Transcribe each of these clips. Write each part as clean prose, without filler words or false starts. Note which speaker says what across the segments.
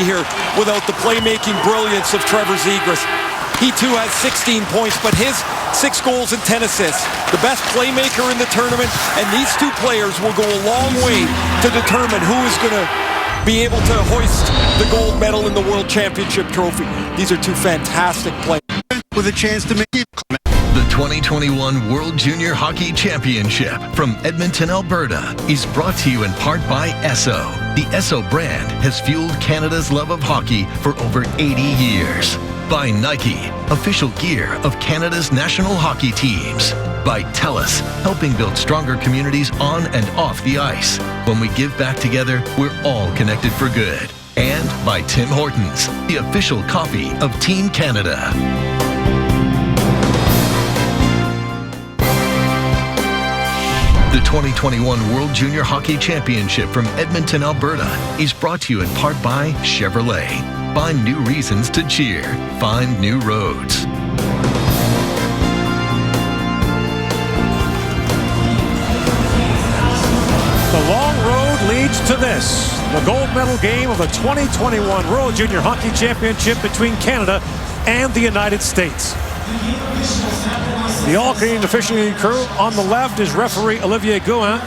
Speaker 1: here without the playmaking brilliance of Trevor Zegras. He too has 16 points, but his 6 goals and 10 assists. The best playmaker in the tournament, and these two players will go a long way to determine who is going to be able to hoist the gold medal in the World Championship trophy. These are two fantastic players.
Speaker 2: With a chance to make it.
Speaker 3: The 2021 World Junior Hockey Championship from Edmonton, Alberta is brought to you in part by Esso. The Esso brand has fueled Canada's love of hockey for over 80 years. By Nike, official gear of Canada's national hockey teams. By TELUS, helping build stronger communities on and off the ice. When we give back together, we're all connected for good. And by Tim Hortons, the official coffee of Team Canada. The 2021 World Junior Hockey Championship from Edmonton, Alberta is brought to you in part by Chevrolet. Find new reasons to cheer. Find new roads.
Speaker 4: The long road leads to this. The gold medal game of the 2021 World Junior Hockey Championship between Canada and the United States. The all-Canadian officiating crew on the left is referee Olivier Gouin.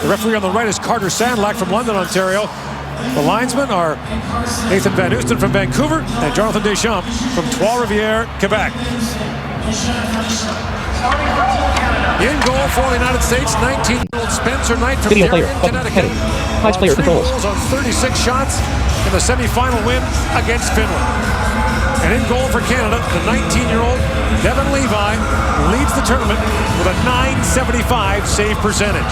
Speaker 4: The referee on the right is Carter Sandlack from London, Ontario. The linesmen are Nathan Van Oosten from Vancouver and Jonathan Deschamps from Trois-Rivières, Quebec. In goal for the United States, 19-year-old Spencer Knight from Darien, Connecticut.
Speaker 5: Highest player controls.
Speaker 4: 3 goals on 36 shots in the semifinal win against Finland. And in goal for Canada, the 19-year-old Devon Levi leads the tournament with a .975 save percentage.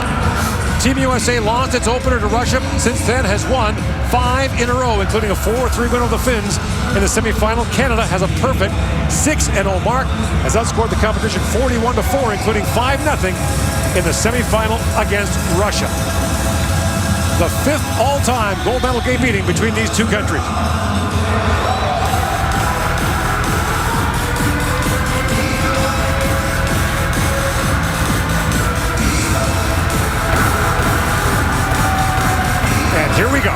Speaker 4: Team USA lost its opener to Russia. Since then has won 5 in a row, including a 4-3 win over the Finns in the semifinal. Canada has a perfect 6-0 mark, has outscored the competition 41-4, including 5-0 in the semifinal against Russia. The 5th all-time gold medal game meeting between these two countries. Here we go.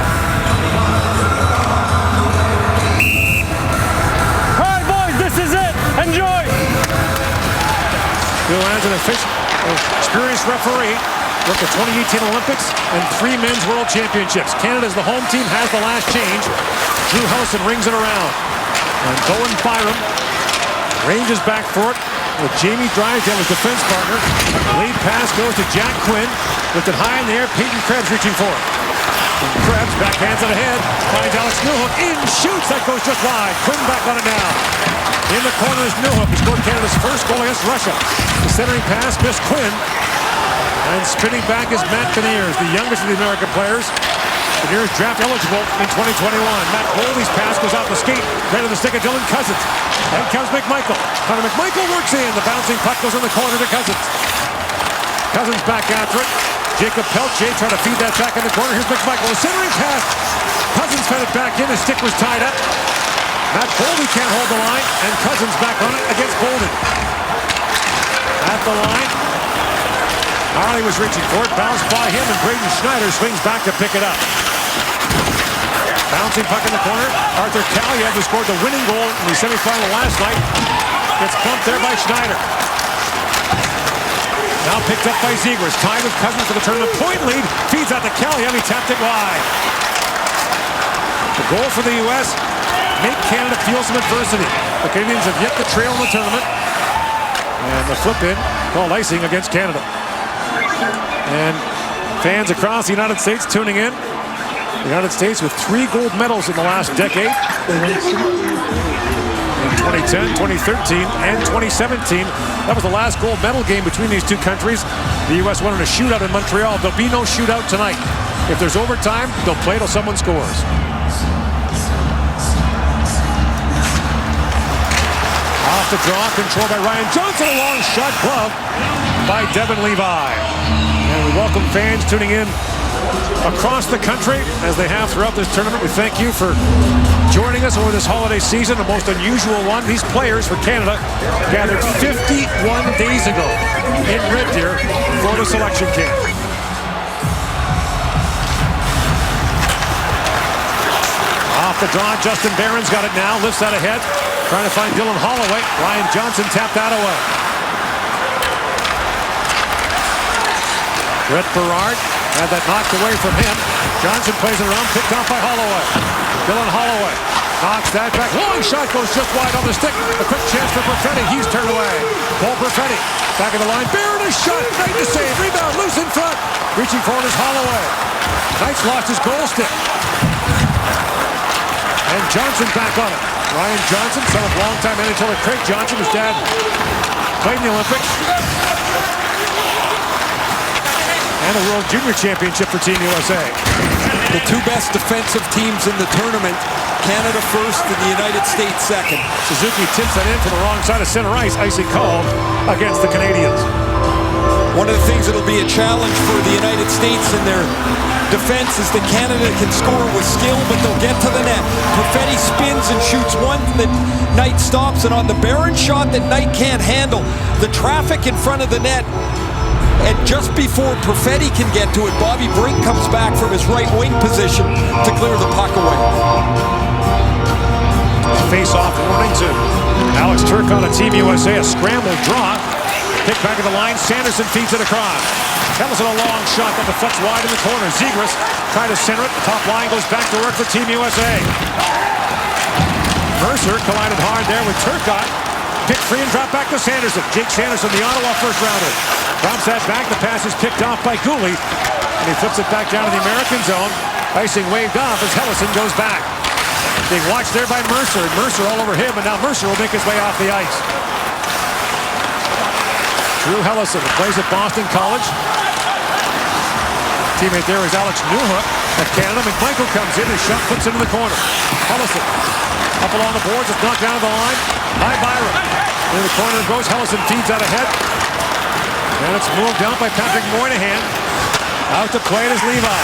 Speaker 4: All
Speaker 5: right, boys, this is it. Enjoy.
Speaker 4: Bill Ann's an experienced referee. Worked the 2018 Olympics and 3 men's world championships. Canada's the home team, has the last change. Drew Hellison rings it around. And Bowen Byram ranges back for it with Jamie Drysdale as defense partner. The lead pass goes to Jack Quinn. Lifted high in the air, Peyton Krebs reaching for it. And Krebs backhands it ahead, finds Alex Newhook, in, shoots, that goes just wide. Quinn back on it now. In the corner is Newhook, who scored Canada's first goal against Russia. The centering pass missed Quinn. And spinning back is Matt Beniers, the youngest of the American players. Beniers draft eligible in 2021. Matt Boldy's pass goes off the skate, right to the stick of Dylan Cousins. Then comes McMichael. Connor McMichael works in. The bouncing puck goes in the corner to Cousins. Cousins back after it. Jacob Peltier trying to feed that back in the corner. Here's McMichael, the centering pass. Cousins fed it back in. His stick was tied up. Matt Boldy can't hold the line, and Cousins back on it against Boldy. At the line. Harley was reaching for it. Bounced by him, and Braden Schneider swings back to pick it up. Bouncing puck in the corner. Arthur Kaliev, who scored the winning goal in the semifinal last night, gets bumped there by Schneider. Now picked up by Zegras. Tied with Cousins for the tournament point lead. Feeds out to Kaliev. He tapped it wide. The goal for the U.S. make Canada feel some adversity. The Canadians have yet to trail in the tournament. And the flip in called icing against Canada. And fans across the United States tuning in. The United States with 3 gold medals in the last decade. In 2010, 2013, and 2017. That was the last gold medal game between these two countries. The U.S. won in a shootout in Montreal. There'll be no shootout tonight. If there's overtime, they'll play till someone scores. Off the draw, controlled by Ryan Johnson. A long shot glove by Devon Levi. And we welcome fans tuning in across the country as they have throughout this tournament. We thank you for joining us over this holiday season, the most unusual one. These players for Canada gathered 51 days ago in Red Deer for the selection camp. Off the draw, Justin Barron's got it now. Lifts that ahead. Trying to find Dylan Holloway. Ryan Johnson tapped that away. Brett Berard had that knocked away from him. Johnson plays it around, picked off by Holloway. Dylan Holloway knocks that back. Long shot goes just wide on the stick. A quick chance for Perfetti. He's turned away. Paul Perfetti back of the line. Barron a shot. Knight to save. Rebound loose in front. Reaching forward is Holloway. Knight's lost his goal stick. And Johnson back on it. Ryan Johnson, son of longtime NHLer Craig Johnson. His dad played in the Olympics. And a World Junior Championship for Team USA.
Speaker 1: The two best defensive teams in the tournament, Canada first and the United States second.
Speaker 4: Suzuki tips that in from the wrong side of center ice. Icing called against the Canadians.
Speaker 1: One of the things that'll be a challenge for the United States in their defense is that Canada can score with skill, but they'll get to the net. Perfetti spins and shoots one that Knight stops, and on the Barron shot that Knight can't handle, the traffic in front of the net. And just before Perfetti can get to it, Bobby Brink comes back from his right wing position to clear the puck away.
Speaker 4: Face-off warning to Alex Turcotte on Team USA. A scramble draw. Pick back of the line. Sanderson feeds it across. Ellison a long shot that deflects wide in the corner. Zegras trying to center it. The top line goes back to work for Team USA. Mercer collided hard there with Turcotte. Pick free and drop back to Sanderson. Jake Sanderson, the Ottawa first-rounder. Drops that back. The pass is picked off by Gooley. And he flips it back down to the American zone. Icing waved off as Hellison goes back. Being watched there by Mercer. Mercer all over him, and now Mercer will make his way off the ice. Drew Hellison, who plays at Boston College. Teammate there is Alex Newhook at Canada. McMichael comes in. His shot puts it in the corner. Hellison up along the boards. It's knocked down to the line. By Byron. In the corner it goes. Hellison feeds out ahead. And it's moved down by Patrick Moynihan. Out to play it is Levi.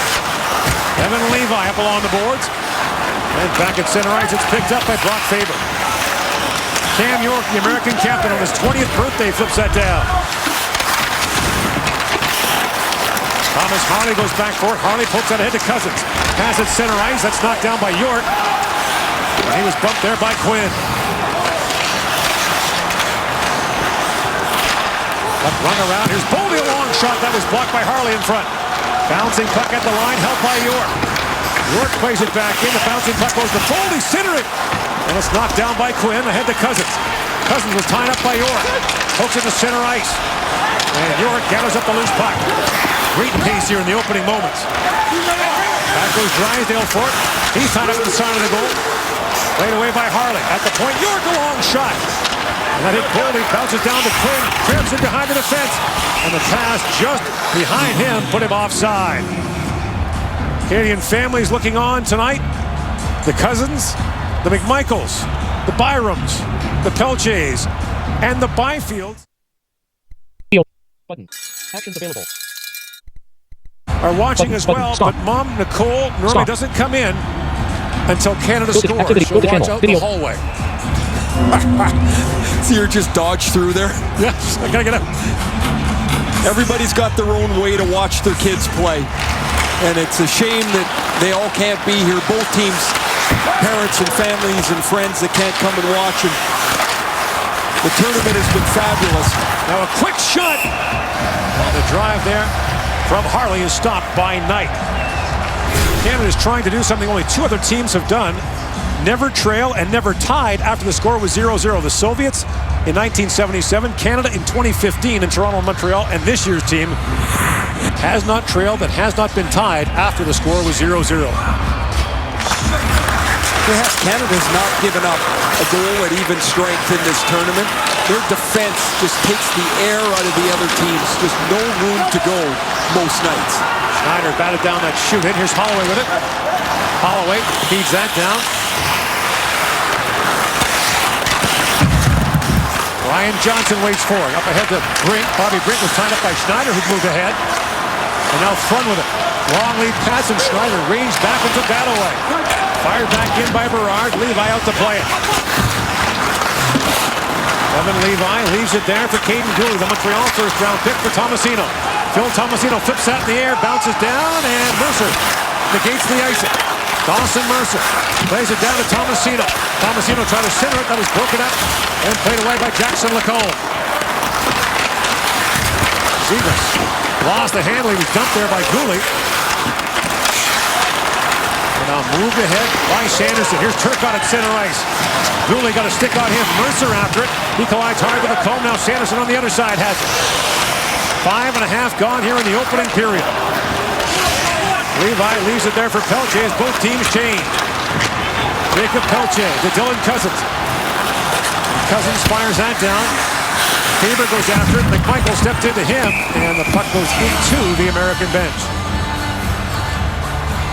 Speaker 4: Evan Levi up along the boards. And back at center ice, it's picked up by Brock Faber. Cam York, the American captain, on his 20th birthday, flips that down. Thomas Harley goes back for it. Harley pokes that ahead to Cousins. Pass at center ice. That's knocked down by York. And he was bumped there by Quinn. Up run around. Here's Boldy, a long shot. That was blocked by Harley in front. Bouncing puck at the line, held by York. York plays it back in. The bouncing puck goes to Boldy, centering. And it's knocked down by Quinn, ahead to Cousins. Cousins was tied up by York. Hooks it to center ice. And York gathers up the loose puck. Great pace here in the opening moments. Back goes Drysdale for it. He's tied up at the side of the goal. Played away by Harley. At the point, York, a long shot. And that hit Boldy, bounces down to Quinn. Cribs it behind the defense. And the pass just behind him put him offside. Canadian families looking on tonight. The Cousins, the McMichaels, the Byrams, the Pelches, and the Byfields
Speaker 5: Button. Actions available.
Speaker 4: are watching as well,
Speaker 5: Stop.
Speaker 4: but Mom Nicole normally doesn't come in until Canada
Speaker 5: Go to
Speaker 4: scores.
Speaker 5: activity.
Speaker 4: She'll
Speaker 5: Go to
Speaker 4: watch
Speaker 5: channel.
Speaker 4: out
Speaker 5: Video.
Speaker 4: the hallway.
Speaker 1: So you're just dodged through there.
Speaker 4: Yes, I gotta get up.
Speaker 1: Everybody's got their own way to watch their kids play. And it's a shame that they all can't be here. Both teams, parents and families and friends that can't come and watch. And the tournament has been fabulous.
Speaker 4: Now a quick shot. The drive there from Harley is stopped by Knight. Canada is trying to do something only two other teams have done. Never trail and never tied after the score was 0-0. The Soviets in 1977, Canada in 2015 in Toronto and Montreal, and this year's team has not trailed and has not been tied after the score was 0-0.
Speaker 1: Canada's not given up a goal at even strength in this tournament. Their defense just takes the air out of the other teams. Just no room to go most nights.
Speaker 4: Schneider batted down that shoot hit. Here's Holloway with it. Holloway feeds that down. Ryan Johnson waits for it. Up ahead to Brink. Bobby Brink was tied up by Schneider, who moved ahead. And now Front with it. Long lead pass, and Schneider ranged back and took that away. Fired back in by Berard. Levi out to play it. Evan Levi leaves it there for Caden Gooley, the Montreal first-round pick for Tomasino. Phil Tomasino flips that in the air, bounces down, and Mercer negates the icing. Dawson Mercer plays it down to Tomasino. Tomasino trying to center it. That was broken up and played away by Jackson Lacombe. Zegras lost the handle. He was dumped there by Gooley. And now moved ahead by Sanderson. Here's Turcotte at center ice. Gooley got a stick on him. Mercer after it. He collides hard with Lacombe. Now Sanderson on the other side has it. 5.5 gone here in the opening period. Levi leaves it there for Pelche as both teams change. Jacob Pelche to Dylan Cousins. Cousins fires that down. Faber goes after it. McMichael stepped into him, and the puck goes into the American bench.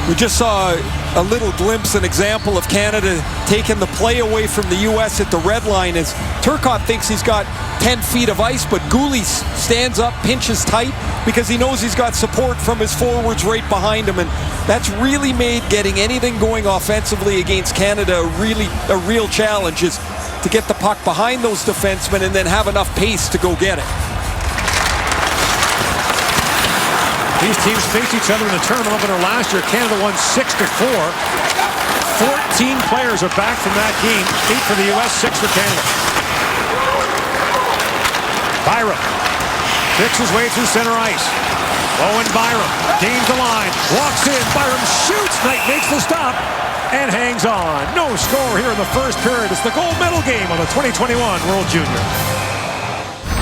Speaker 1: We just saw a little glimpse, an example of Canada taking the play away from the U.S. at the red line as Turcotte thinks he's got 10 feet of ice, but Gooley stands up, pinches tight because he knows he's got support from his forwards right behind him, and that's really made getting anything going offensively against Canada a real challenge, is to get the puck behind those defensemen and then have enough pace to go get it.
Speaker 4: These teams faced each other in the tournament opener last year. Canada won 6-4. 14 players are back from that game. 8 for the U.S., 6 for Canada. Byram picks his way through center ice. Owen Byram gains the line, walks in. Byram shoots. Knight makes the stop and hangs on. No score here in the first period. It's the gold medal game on the 2021 World Junior.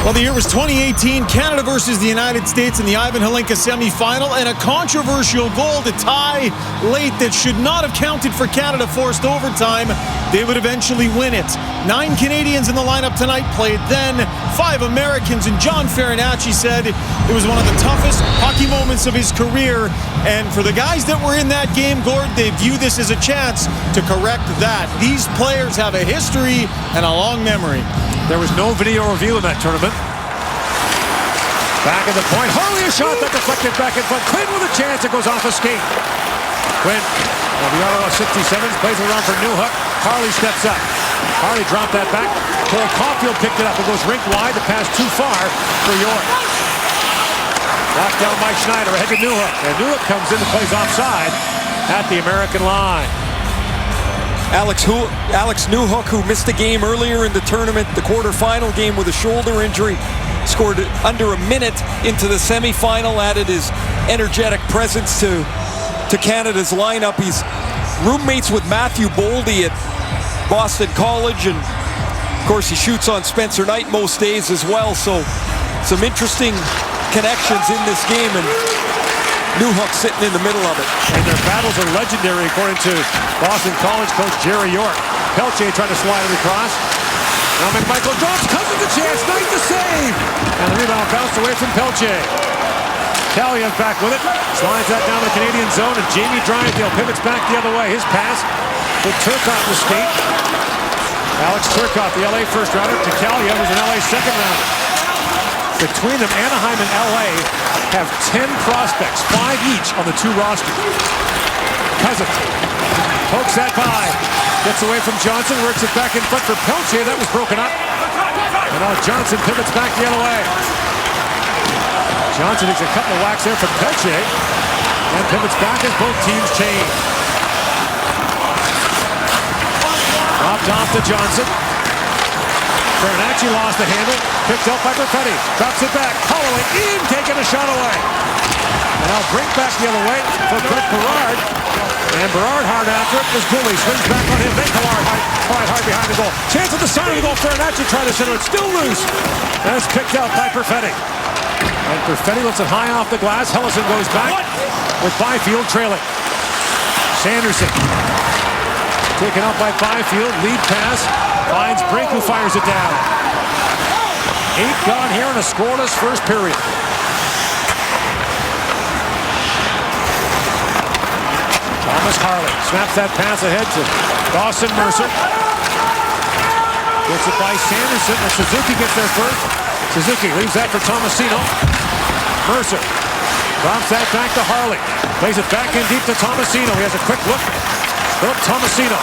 Speaker 2: Well, the year was 2018, Canada versus the United States in the Ivan Hlinka semifinal, and a controversial goal to tie late that should not have counted for Canada forced overtime. They would eventually win it. 9 Canadians in the lineup tonight played then, 5 Americans, and John Farinacci said it was one of the toughest hockey moments of his career. And for the guys that were in that game, Gord, they view this as a chance to correct that. These players have a history and a long memory.
Speaker 4: There was no video review in that tournament. Back at the point. Harley, a shot that deflected back in front. Quinn with a chance. It goes off a skate. Quinn, the Ottawa 67s, plays it around for Newhook. Harley steps up. Harley dropped that back. Cole Caulfield picked it up. It goes rink wide. The pass too far for York. Locked down by Schneider. Ahead to Newhook. And Newhook comes in and plays offside at the American line.
Speaker 1: Alex Newhook, who missed a game earlier in the tournament, the quarterfinal game with a shoulder injury, scored under a minute into the semifinal, added his energetic presence to Canada's lineup. He's roommates with Matthew Boldy at Boston College, and of course he shoots on Spencer Knight most days as well, so some interesting connections in this game, and Newhook sitting in the middle of it.
Speaker 4: And their battles are legendary, according to Boston College coach Jerry York. Pelche trying to slide it across. Now McMichael drops, Cousins a chance, Knight the save! And the rebound bounced away from Pelche. Kaliev back with it, slides that down to the Canadian zone, and Jamie Drysdale pivots back the other way. His pass with Turcotte to skate. Alex Turcotte, the LA first rounder, to Kaliev, who's an LA second rounder. Between them, Anaheim and LA have 10 prospects, 5 each on the 2 rosters. Cousins pokes that by, gets away from Johnson, works it back in front for Pelche. That was broken up. And now Johnson pivots back the other way. Johnson takes a couple of whacks there from Pelche and pivots back as both teams change. Dropped off to Johnson. Farinacci lost the handle, picked up by Perfetti, drops it back, Holloway in, taking a shot away. And now bring back the other way for Brett Berard. And Berard hard after it as Gooley swings back on him, then hard behind the goal. Chance at the side of the goal, Farinacci trying to center it, still loose. And it's picked out by Perfetti. And Perfetti lets it high off the glass, Hellison goes back with Byfield trailing. Sanderson taken out by Byfield, lead pass. Finds Brink, who fires it down. 8 gone here in a scoreless first period. Thomas Harley snaps that pass ahead to Dawson Mercer. Gets it by Sanderson, and Suzuki gets there first. Suzuki leaves that for Tomasino. Mercer drops that back to Harley. Plays it back in deep to Tomasino. He has a quick look. Philip Tomasino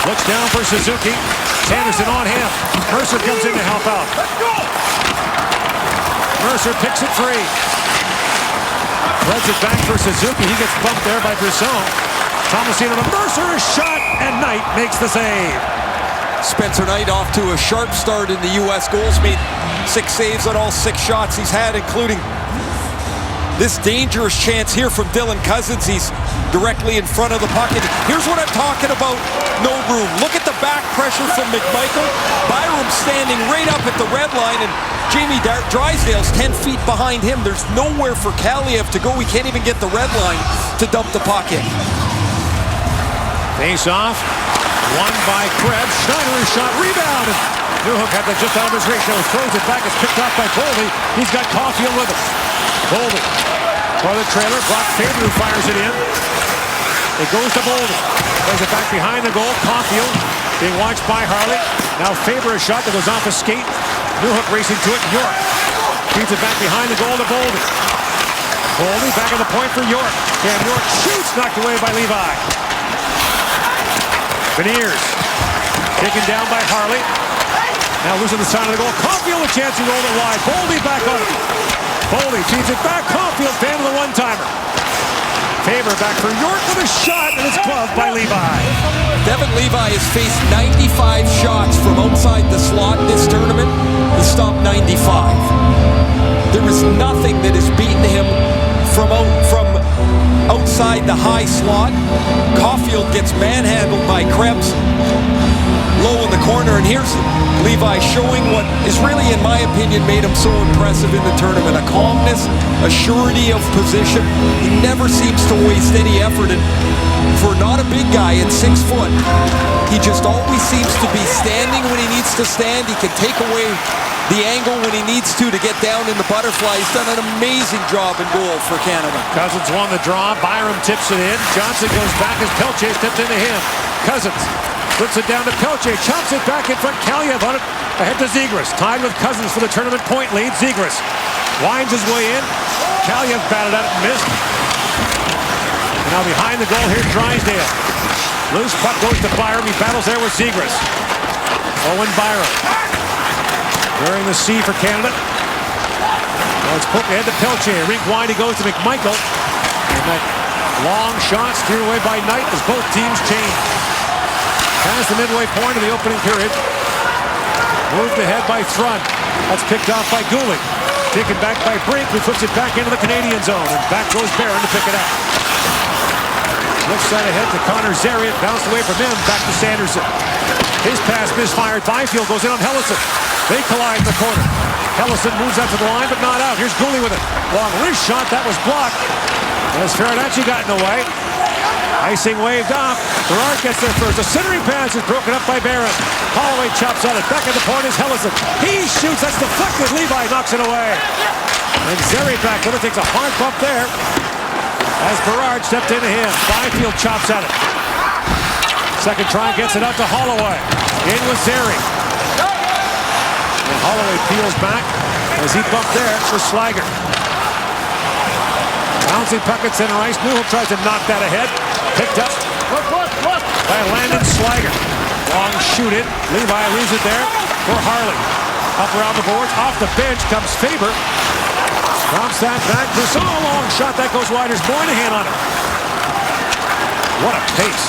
Speaker 4: looks down for Suzuki. Sanderson on him. Mercer comes in to help out. Mercer picks it free. Threads it back for Suzuki. He gets bumped there by Brisson. Tomasino to Mercer, shot, and Knight makes the save.
Speaker 1: Spencer Knight off to a sharp start in the U.S. goals. Made 6 saves on all 6 shots he's had, including this dangerous chance here from Dylan Cousins. He's directly in front of the puck. And here's what I'm talking about. No room. Look at the back pressure from McMichael. Byram standing right up at the red line, and Jamie Drysdale's 10 feet behind him. There's nowhere for Kaliev to go. He can't even get the red line to dump the puck in.
Speaker 4: Face off. Won by Krebs. Schneider's shot. Rebound. Newhook had that just out of his reach. Now throws it back. It's picked off by Boldy. He's got Caulfield with him. Boldy for the trailer. Brock Faber who fires it in. It goes to Boldy. Plays it back behind the goal. Caulfield being watched by Harley. Now Faber a shot that goes off a skate. Newhook racing to it. York feeds it back behind the goal to Boldy. Boldy back at the point for York. Cam York shoots. Knocked away by Levi. Beniers taken down by Harley. Now losing the side of the goal. Caulfield a chance to roll it wide. Boldy back on it. Boldy feeds it back. Caulfield down to the one-timer. Faber back for York with a shot, and it's gloved by Levi.
Speaker 1: Devin Levi has faced 95 shots from outside the slot this tournament. He stopped 95. There is nothing that has beaten him from outside the high slot. Caulfield gets manhandled by Krebs low in the corner, and here's Levi showing what is really, in my opinion, made him so impressive in the tournament. A calmness, a surety of position. He never seems to waste any effort, and for not a big guy at 6 foot, he just always seems to be standing when he needs to stand. He can take away the angle when he needs to get down in the butterfly. He's done an amazing job in goal for Canada.
Speaker 4: Cousins won the draw. Byram tips it in. Johnson goes back as Pelche steps into him. Cousins flips it down to Pelche. Chops it back in front. Kaliev on it. Ahead to Zegras. Tied with Cousins for the tournament point lead. Zegras winds his way in. Kaliev batted at it and missed. And now behind the goal, here's Drysdale. Loose puck goes to Byram. He battles there with Zegras. Owen Byram. During the C for Canada. Now it's poked ahead to Pelche. Rink wide, he goes to McMichael. And that long shot steered away by Knight as both teams change. Past the midway point of the opening period. Moved ahead by Thrun. That's picked off by Goulet. Taken back by Brink, who flips it back into the Canadian zone. And back goes Barron to pick it up. Left side ahead to Connor Zary. It bounced away from him. Back to Sanderson. His pass misfired. Byfield goes in on Hellison. They collide in the corner. Hellison moves out to the line, but not out. Here's Gooley with it. Long wrist shot. That was blocked. As Ferranacci got in the way. Icing waved off. Gerard gets there first. The centering pass is broken up by Barron. Holloway chops at it. Back at the point is Hellison. He shoots. That's deflected. Levi knocks it away. And Zary back with it. Takes a hard bump there. As Gerard stepped into him. Byfield chops at it. Second try gets it out to Holloway. In with Zary. And Holloway peels back as he bumped there for Slager. Bouncing puck at center ice. Newhook tries to knock that ahead. Picked up by Landon Slager. Long shoot in. Levi leaves it there for Harley. Up around the boards. Off the bench comes Faber. Drops that back. Brisson, a long shot. That goes wide. There's Moynihan on it. What a pace.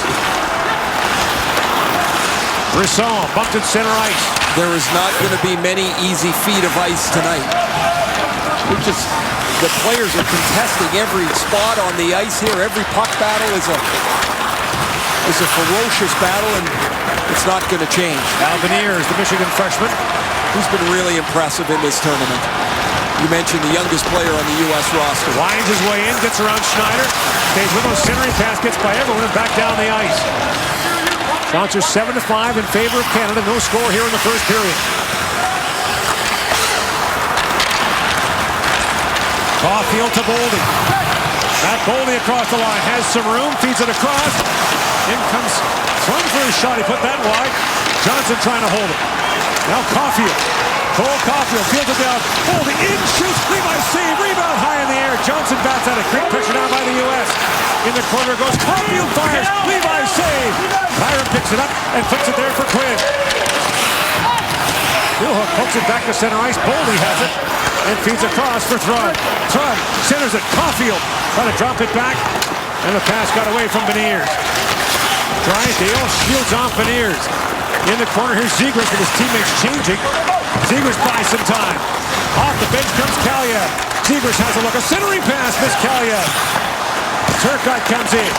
Speaker 4: Brisson bumped at center ice.
Speaker 1: There is not going to be many easy feet of ice tonight. The players are contesting every spot on the ice here. Every puck battle is a ferocious battle, and it's not going to change.
Speaker 4: Al Beniers, the Michigan freshman.
Speaker 1: He's been really impressive in this tournament. You mentioned the youngest player on the U.S. roster.
Speaker 4: Winds his way in, gets around Schneider. Stays with him, centering pass gets by everyone and back down the ice. Counts are 7-5 in favor of Canada. No score here in the first period. Caulfield to Boldy. Matt Boldy across the line. Has some room. Feeds it across. In comes Thrun for his shot. He put that wide. Johnson trying to hold it. Now Caulfield. Cole Caulfield fields it down. Boldy in, shoots. Levi save. Rebound high in the air. Johnson bats at it. Quick pressure down by the U.S. In the corner goes Caulfield. Fires. Levi save. Byron picks it up and puts it there for Quinn. Newhook pokes it back to center ice. Boldy has it and feeds across for Thrun. Thrun centers it. Caulfield Trying to drop it back, and the pass got away from Beniers. Drysdale shields off Beniers. In the corner, here's Zegras with his teammates changing. Zegras buys some time. Off the bench comes Kaliev. Zegras has a look. A centering pass, missed Kaliev. Turcotte comes in.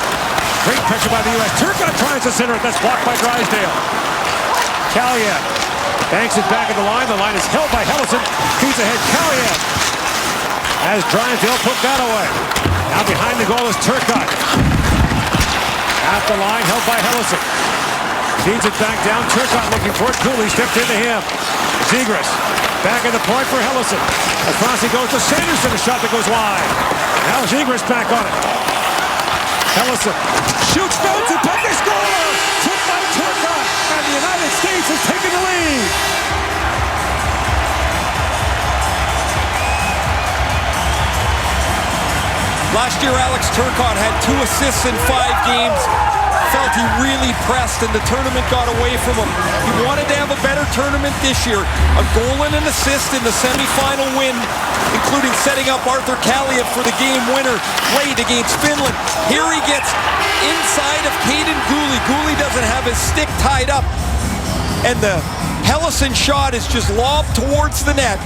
Speaker 4: Great pressure by the U.S. Turcotte tries to center it. That's blocked by Drysdale. Kaliev banks it back at the line. The line is held by Helleson. Feeds ahead Kaliev. As Drysdale put that away. Now behind the goal is Turcotte. At the line, held by Helleson. Feeds it back down. Turcotte looking for it. Cooley stepped into him. Zegras back at the point for Helleson. Across he goes to Sanderson. A shot that goes wide. Now Zegras back on it. Helleson shoots, bounce, and puck, they score! Took by Turcotte, and the United States has taken the lead.
Speaker 1: Last year, Alex Turcotte had 2 assists in 5 games. Felt he really pressed, and the tournament got away from him. He wanted to have a better tournament this year. A goal and an assist in the semifinal win, including setting up Arthur Kaliev for the game winner late against Finland. Here he gets inside of Caden Gooley. Gooley doesn't have his stick tied up, and the Helleson shot is just lobbed towards the net,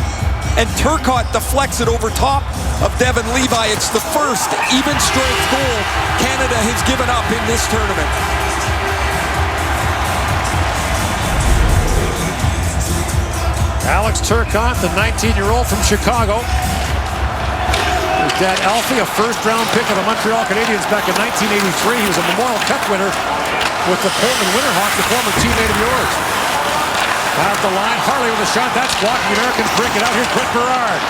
Speaker 1: and Turcotte deflects it over top of Devon Levi. It's the first even-strength goal Canada has given up in this tournament.
Speaker 4: Alex Turcotte, the 19-year-old from Chicago. His dad, Alfie, a first-round pick of the Montreal Canadiens back in 1983. He was a Memorial Cup winner with the Portland Winterhawks, the former teammate of yours. At the line, Harley with a shot. That's blocked. The Americans break it out. Here's Brett Berard.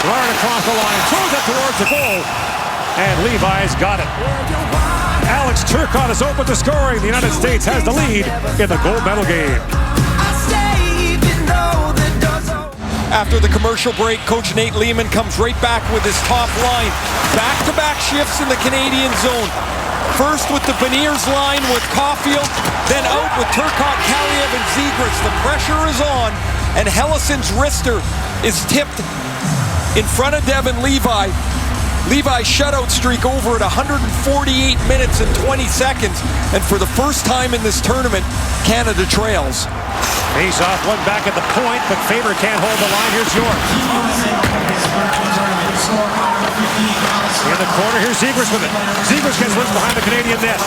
Speaker 4: Berard across the line. Throws it towards the goal. And Levi's got it. Alex Turcotte has opened the scoring. The United States has the lead in the gold medal game.
Speaker 1: After the commercial break, Coach Nate Lehman comes right back with his top line. Back-to-back shifts in the Canadian zone. First with the Beniers line with Caulfield, then out with Turcotte, Kaliev, and Zegras. The pressure is on, and Helleson's wrister is tipped in front of Devon Levi. Levi's shutout streak over at 148 minutes and 20 seconds, and for the first time in this tournament, Canada trails.
Speaker 4: Face-off, one back at the point, but Faber can't hold the line. Here's York. In the corner, here's Zegras with it. Zegras gets loose behind the Canadian net.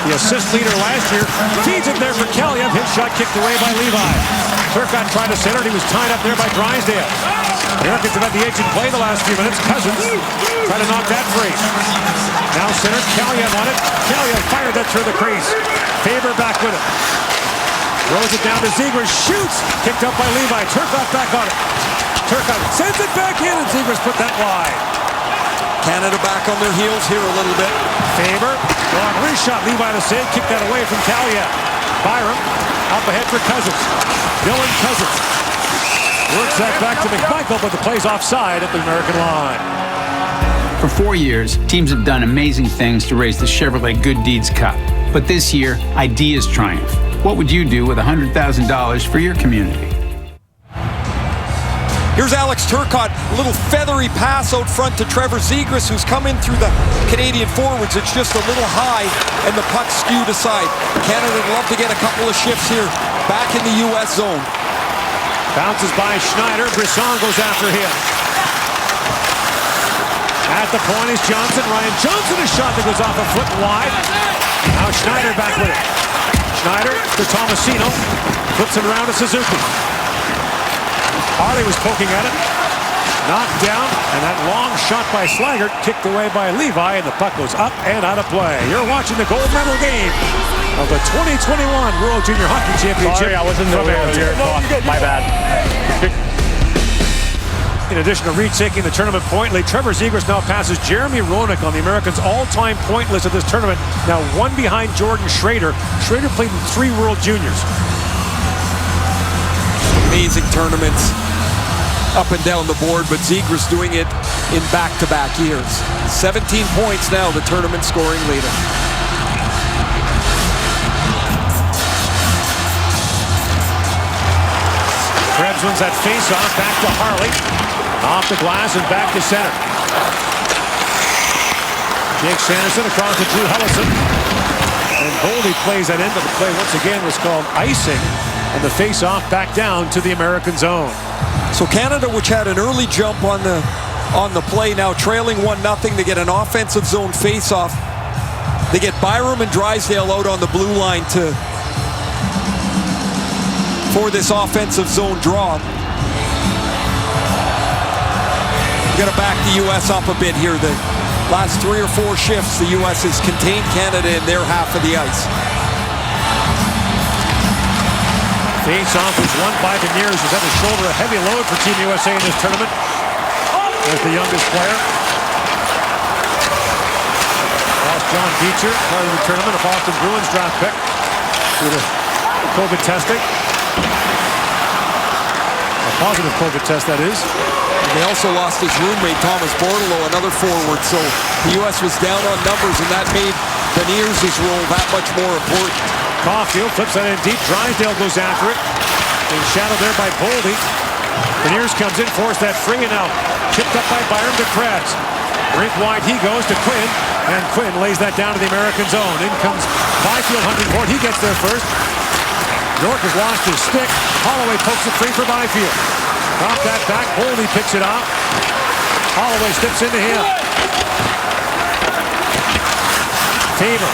Speaker 4: The assist leader last year feeds it there for Kaliev. His shot kicked away by Levi. Turcotte tried to center it. He was tied up there by Drysdale. The Americans have had the edge in play the last few minutes. Cousins trying to knock that free. Now center, Kaliev on it. Kaliev fired that through the crease. Faber back with it. Throws it down to Zegras, shoots, kicked up by Levi. Turcotte back on it. Turcotte sends it back in, and Zegras put that wide.
Speaker 1: Canada back on their heels here a little bit.
Speaker 4: Faber, long reshot, Levi to save, kicked that away from Kaliev. Byram, up ahead for Cousins. Dylan Cousins works that back to McMichael, but the play's offside at the American line.
Speaker 6: For 4 years, teams have done amazing things to raise the Chevrolet Good Deeds Cup. But this year, ideas triumph. What would you do with $100,000 for your community?
Speaker 1: Here's Alex Turcotte, a little feathery pass out front to Trevor Zegras, who's come in through the Canadian forwards. It's just a little high, and the puck skewed aside. Canada would love to get a couple of shifts here, back in the U.S. zone.
Speaker 4: Bounces by Schneider. Brisson goes after him. At the point is Johnson. Ryan Johnson, a shot that goes off a foot wide. Now Schneider back with it. Schneider to Tomasino. Flips it around to Suzuki. Harley was poking at it. Knocked down, and that long shot by Slaggert kicked away by Levi, and the puck goes up and out of play. You're watching the gold medal game of the 2021 World Junior Hockey Championship.
Speaker 5: Sorry, I wasn't there earlier. My bad.
Speaker 4: In addition to retaking the tournament point lead, Trevor Zegras now passes Jeremy Roenick on the Americans' all-time point list of this tournament. Now one behind Jordan Schrader. Schrader played in 3 World Juniors.
Speaker 1: Amazing tournaments up and down the board, but Zegras doing it in back-to-back years. 17 points now, the tournament scoring leader.
Speaker 4: Krebs wins that face-off, back to Harley. Off the glass and back to center. Jake Sanderson across to Drew Hellison. And Boldy plays that in, but the play once again was called icing. And the face-off back down to the American zone.
Speaker 1: So Canada, which had an early jump on the play, now trailing 1-0. They get an offensive zone face-off. They get Byram and Drysdale out on the blue line for this offensive zone draw. We've got to back the U.S. up a bit here. The last 3 or 4 shifts, the U.S. has contained Canada in their half of the ice.
Speaker 4: Face-off was won by Beniers, who's had to shoulder a heavy load for Team USA in this tournament. There's the youngest player. Lost John Beecher, part of the tournament, a Boston Bruins draft pick due to COVID testing. A positive COVID test, that is.
Speaker 1: And they also lost his roommate, Thomas Bordeleau, another forward. So the U.S. was down on numbers, and that made Beniers' role that much more important.
Speaker 4: Caulfield flips that in deep. Drysdale goes after it. Being shadowed there by Boldy. Beniers comes in, forced that free, and now chipped up by Byram to Krebs. Rink wide he goes to Quinn, and Quinn lays that down to the American zone. In comes Byfield hunting for it. He gets there first. York has lost his stick. Holloway pokes it free for Byfield. Off that back, Boldy picks it off. Holloway steps into him. Faber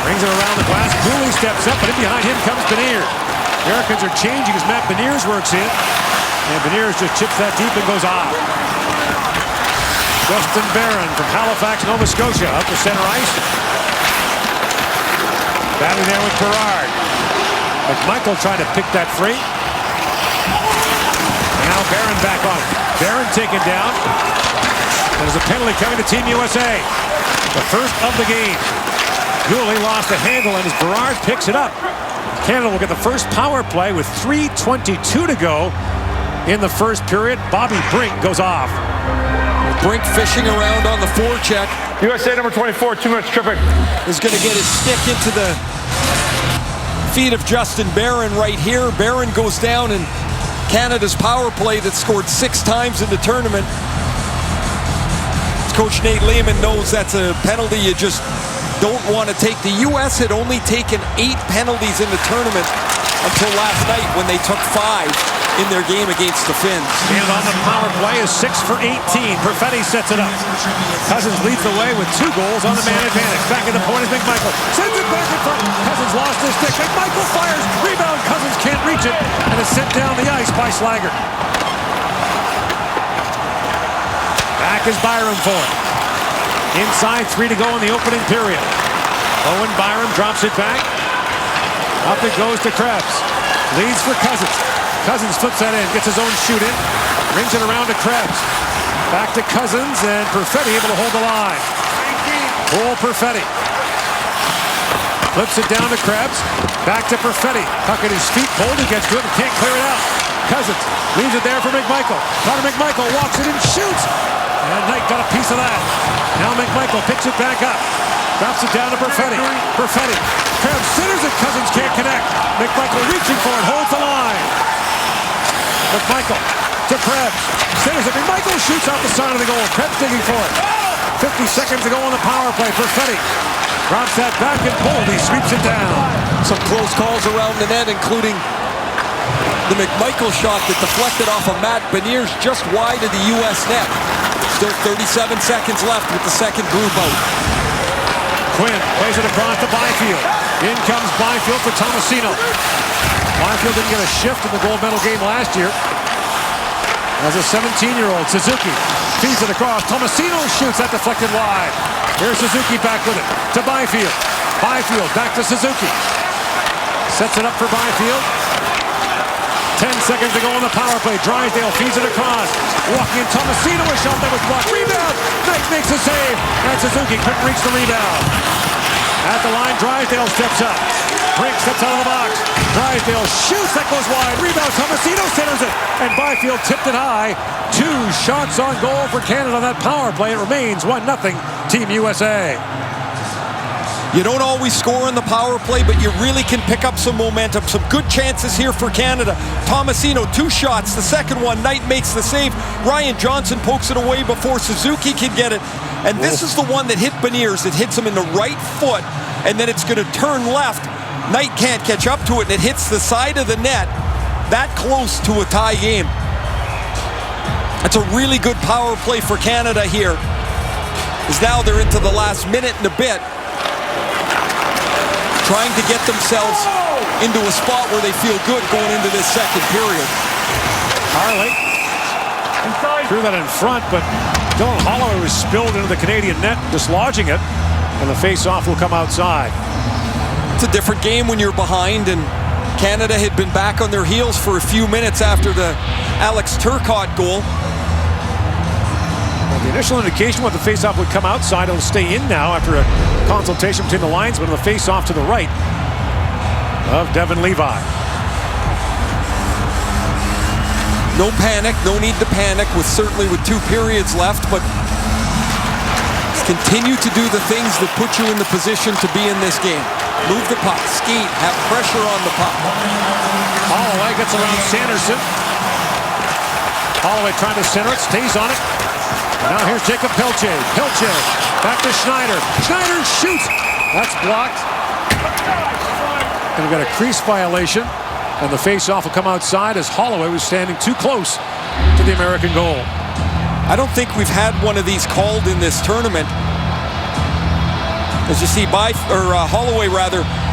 Speaker 4: brings it around the glass. Cooley steps up, but in behind him comes Beniers. Americans are changing as Matt Beniers works in. And Beniers just chips that deep and goes off. Justin Barron from Halifax, Nova Scotia, up to center ice. Battling there with Berard. McMichael trying to pick that free. And now Barron back on it. Barron taken down. There's a penalty coming to Team USA. The first of the game. Cooley lost the handle, and as Berard picks it up, Canada will get the first power play with 3:22 to go in the first period. Bobby Brink goes off.
Speaker 1: Brink fishing around on the forecheck.
Speaker 5: USA number 24, 2 minutes tripping.
Speaker 1: Is going to get his stick into the feet of Justin Barron right here. Barron goes down, and Canada's power play that scored 6 times in the tournament. Coach Nate Lehman knows that's a penalty you just don't want to take. The U.S. had only taken 8 penalties in the tournament until last night when they took 5 in their game against the Finns.
Speaker 4: And on the power play is 6 for 18. Perfetti sets it up. Cousins leads the way with 2 goals on the man advantage. Back at the point is McMichael. Sends it back in front. Cousins lost his stick. McMichael fires. Rebound. Cousins can't reach it. And is sent down the ice by Slager. Back is Byram for it. Inside, 3 to go in the opening period. Owen Byram drops it back. Up it goes to Krebs. Leads for Cousins. Cousins flips that in, gets his own shoot in. Brings it around to Krebs. Back to Cousins, and Perfetti able to hold the line. Cole Perfetti. Flips it down to Krebs. Back to Perfetti. Puck at his feet. Boldy gets to it and can't clear it out. Cousins leaves it there for McMichael. Connor McMichael walks it and shoots. And Knight got a piece of that. Now McMichael picks it back up. Drops it down to Perfetti. Perfetti. Krebs centers it. Cousins can't connect. McMichael reaching for it. Holds the line. McMichael to Krebs. Centers it. McMichael shoots out the side of the goal. Krebs digging for it. 50 seconds to go on the power play. Perfetti drops that back and Boldy sweeps it down.
Speaker 1: Some close calls around the net, including the McMichael shot that deflected off of Matt Beniers just wide of the U.S. net. Still 37 seconds left with the second group out.
Speaker 4: Quinn plays it across to Byfield. In comes Byfield for Tomasino. Byfield didn't get a shift in the gold medal game last year. As a 17-year-old, Suzuki feeds it across. Tomasino shoots that deflected wide. Here's Suzuki back with it to Byfield. Byfield back to Suzuki. Sets it up for Byfield. 10 seconds to go on the power play. Drysdale feeds it across. Walking in, Tomasino, a shot that was blocked. Rebound! Knight makes a save. And Suzuki couldn't reach the rebound. At the line, Drysdale steps up. Brink steps out of the box. Drysdale shoots, that goes wide. Rebound, Tomasino centers it. And Byfield tipped it high. 2 shots on goal for Canada on that power play. It remains 1-0 Team USA.
Speaker 1: You don't always score on the power play, but you really can pick up some momentum. Some good chances here for Canada. Tomasino, 2 shots. The second one, Knight makes the save. Ryan Johnson pokes it away before Suzuki can get it. And this is the one that hit Beniers. It hits him in the right foot, and then it's going to turn left. Knight can't catch up to it, and it hits the side of the net. That close to a tie game. That's a really good power play for Canada here. As now they're into the last minute and a bit, trying to get themselves into a spot where they feel good going into this second period.
Speaker 4: Harley threw that in front, but Dylan Holloway was spilled into the Canadian net, dislodging it, and the face-off will come outside.
Speaker 1: It's a different game when you're behind, and Canada had been back on their heels for a few minutes after the Alex Turcotte goal.
Speaker 4: Well, the initial indication was the face-off would come outside. It'll stay in now after a consultation between the linesmen on the face-off to the right of Devon Levi.
Speaker 1: No panic, no need to panic, certainly with 2 periods left, but continue to do the things that put you in the position to be in this game. Move the puck, skate, have pressure on the puck.
Speaker 4: Holloway gets around Sanderson. Holloway trying to center it, stays on it. Now here's Jacob Pelche. Pelche back to Schneider. Schneider shoots. That's blocked. And we've got a crease violation. And the face-off will come outside as Holloway was standing too close to the American goal.
Speaker 1: I don't think we've had one of these called in this tournament. As you see, Holloway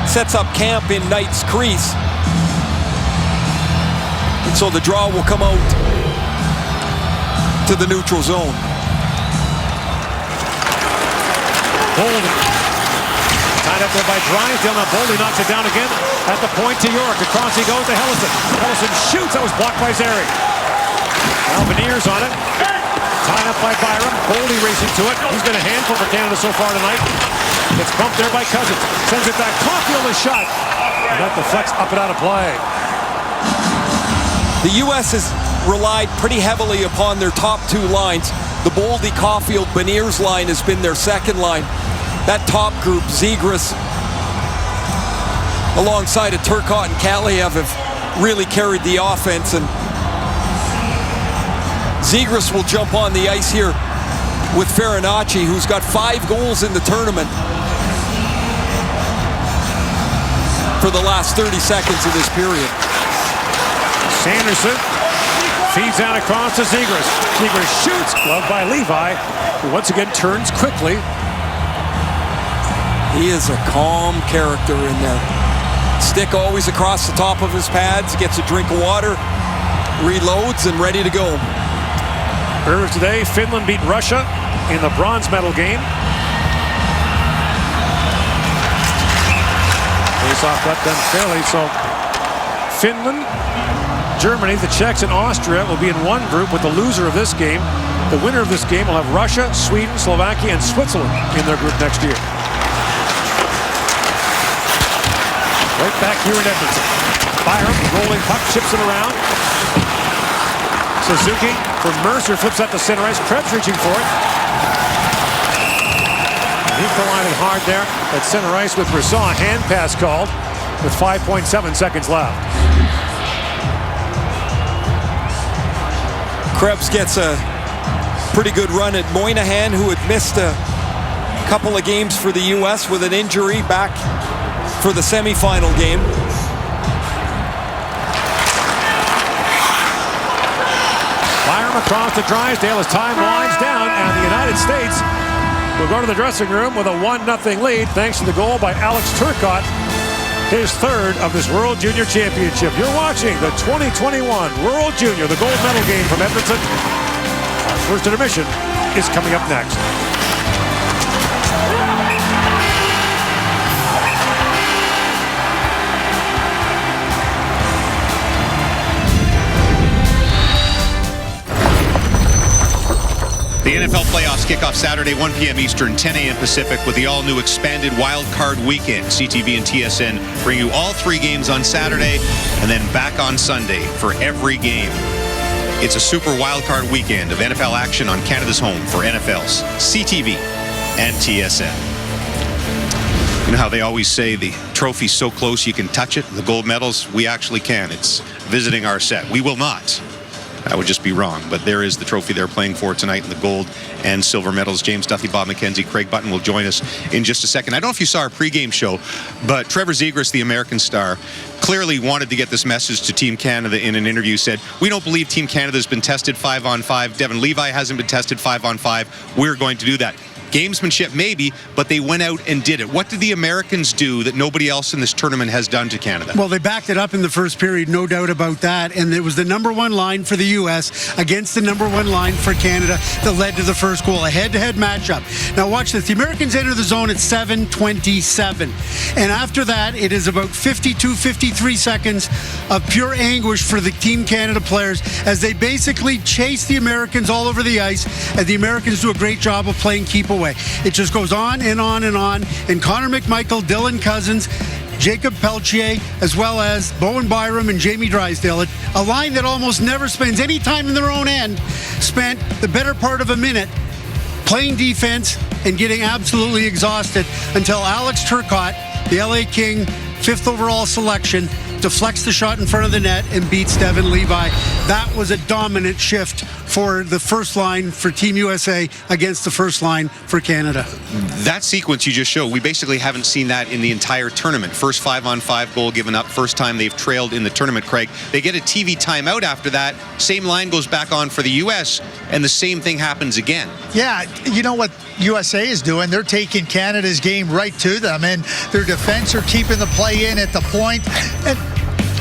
Speaker 1: sets up camp in Knight's crease. And so the draw will come out to the neutral zone.
Speaker 4: Boldy. Tied up there by Drysdale. Now Boldy knocks it down again at the point to York. Across he goes to Hellison. Hellison shoots. That was blocked by Zary. Now Beniers on it. Tied up by Byram. Boldy racing to it. He's been a handful for Canada so far tonight. Gets bumped there by Cousins. Sends it back. Caulfield a shot. And that deflects up and out of play.
Speaker 1: The U.S. has relied pretty heavily upon their top 2 lines. The Boldy, Caulfield, Beniers line has been their second line. That top group, Zegras, alongside of Turcotte and Kaliev, have really carried the offense. And Zegras will jump on the ice here with Farinacci, who's got 5 goals in the tournament for the last 30 seconds of this period.
Speaker 4: Sanderson feeds out across to Zegras. Zegras shoots, gloved by Levi, who once again turns quickly.
Speaker 1: He is a calm character in there. Stick always across the top of his pads, gets a drink of water, reloads, and ready to go.
Speaker 4: Earlier today, Finland beat Russia in the bronze medal game. Face-off got done fairly, so Finland, Germany, the Czechs, and Austria will be in one group with the loser of this game. The winner of this game will have Russia, Sweden, Slovakia, and Switzerland in their group next year. Right back here in Edmonton. Byram, rolling puck, chips it around. Suzuki for Mercer, flips that to center ice. Krebs reaching for it. He's collided hard there at center ice with Brisson. A hand pass called with 5.7 seconds left.
Speaker 1: Krebs gets a pretty good run at Moynihan, who had missed a couple of games for the U.S. with an injury back for the semifinal game.
Speaker 4: Byram across to Drysdale as time winds down, and the United States will go to the dressing room with a 1-0 lead thanks to the goal by Alex Turcotte, his 3rd of this World Junior Championship. You're watching the 2021 World Junior, the gold medal game from Edmonton. Our first intermission is coming up next.
Speaker 7: The NFL playoffs kick off Saturday, 1 p.m. Eastern, 10 a.m. Pacific, with the all-new expanded Wild Card Weekend. CTV and TSN bring you all 3 games on Saturday and then back on Sunday for every game. It's a super Wild Card weekend of NFL action on Canada's home for NFL's CTV and TSN. You know how they always say the trophy's so close you can touch it? The gold medals, we actually can. It's visiting our set. We will not. That would just be wrong. But there is the trophy they're playing for tonight in the gold and silver medals. James Duthie, Bob McKenzie, Craig Button will join us in just a second. I don't know if you saw our pregame show, but Trevor Zegras, the American star, clearly wanted to get this message to Team Canada in an interview. Said, we don't believe Team Canada's been tested 5-on-5. Devon Levi hasn't been tested 5-on-5. We're going to do that. Gamesmanship, maybe, but they went out and did it. What did the Americans do that nobody else in this tournament has done to Canada?
Speaker 8: Well, they backed it up in the first period, no doubt about that. And it was the number one line for the U.S. against the number one line for Canada that led to the first goal. A head-to-head matchup. Now, watch this. The Americans enter the zone at 7:27. And after that, it is about 52, 53 seconds of pure anguish for the Team Canada players as they basically chase the Americans all over the ice. And the Americans do a great job of playing keep away. It just goes on and on and on. And Connor McMichael, Dylan Cousins, Jacob Peltier, as well as Bowen Byram and Jamie Drysdale, a line that almost never spends any time in their own end, spent the better part of a minute playing defense and getting absolutely exhausted until Alex Turcotte, the LA King, 5th overall selection, deflects the shot in front of the net and beats Devon Levi. That was a dominant shift for the first line for Team USA against the first line for Canada.
Speaker 7: That sequence you just showed, we basically haven't seen that in the entire tournament. First 5-on-5 goal given up, first time they've trailed in the tournament, Craig. They get a TV timeout after that. Same line goes back on for the U.S., and the same thing happens again.
Speaker 9: Yeah, you know what USA is doing? They're taking Canada's game right to them, and their defense are keeping the play in at the point. And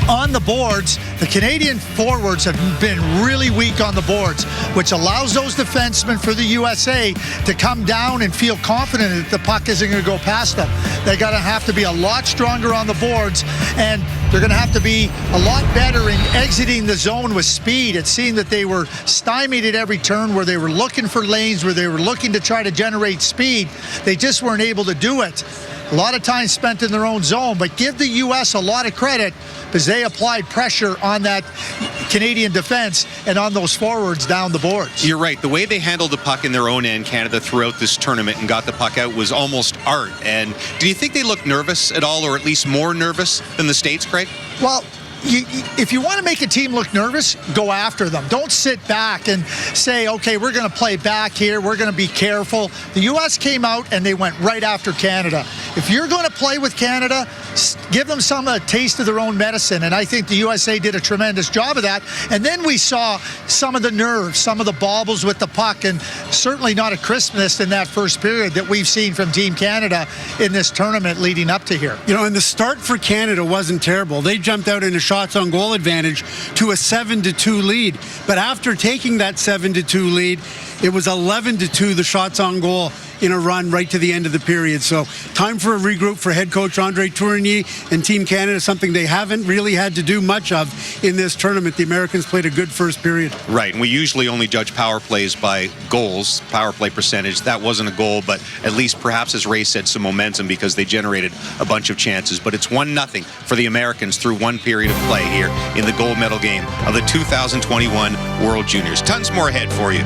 Speaker 9: on the boards, the Canadian forwards have been really weak on the boards, which allows those defensemen for the USA to come down and feel confident that the puck isn't going to go past them. They're going to have to be a lot stronger on the boards, and they're going to have to be a lot better in exiting the zone with speed. It seemed that they were stymied at every turn, where they were looking for lanes, where they were looking to try to generate speed. They just weren't able to do it. A lot of time spent in their own zone, but give the U.S. a lot of credit because they applied pressure on that Canadian defense and on those forwards down the boards.
Speaker 7: You're right. The way they handled the puck in their own end, Canada, throughout this tournament and got the puck out was almost art. And do you think they looked nervous at all, or at least more nervous than the States, Craig?
Speaker 9: Well, if you want to make a team look nervous, go after them. Don't sit back and say, okay, we're going to play back here. We're going to be careful. The U.S. came out and they went right after Canada. If you're going to play with Canada, give them some taste of their own medicine. And I think the USA did a tremendous job of that. And then we saw some of the nerves, some of the baubles with the puck, and certainly not a crispness in that first period that we've seen from Team Canada in this tournament leading up to here.
Speaker 8: You know, and the start for Canada wasn't terrible. They jumped out in a shots on goal advantage to a 7-2 lead. But after taking that 7-2 lead, it was 11-2 the shots on goal in a run right to the end of the period. So time for a regroup for head coach Andre Tourigny and Team Canada, something they haven't really had to do much of in this tournament. The Americans played a good first period.
Speaker 7: Right, and we usually only judge power plays by goals, power play percentage. That wasn't a goal, but at least perhaps, as Ray said, some momentum because they generated a bunch of chances. But it's 1-0 for the Americans through one period of play here in the gold medal game of the 2021 World Juniors. Tons more ahead for you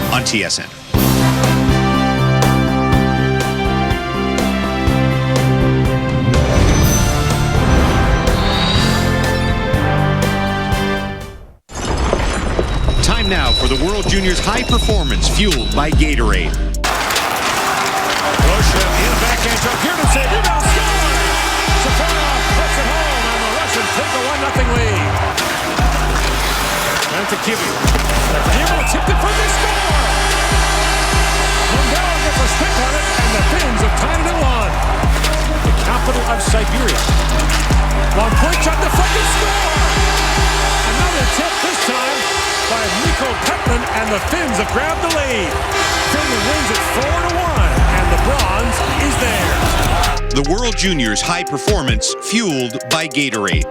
Speaker 7: on TSN. Time now for the World Juniors high performance fueled by Gatorade.
Speaker 4: Russia in a backhand shot. Here to save. Rebound score! Safarov puts it home, and the Russians take a 1-0 lead. And to Kivi. Able to tip it for the score! Mundell gets a stick on it, and the Finns have tied it at 1. The capital of Siberia. Long point shot, deflected, score! Another tip this time by Mikko Petlin, and the Finns have grabbed the lead. Finland wins it 4-1, and the bronze is there.
Speaker 7: The World Juniors high performance fueled by Gatorade.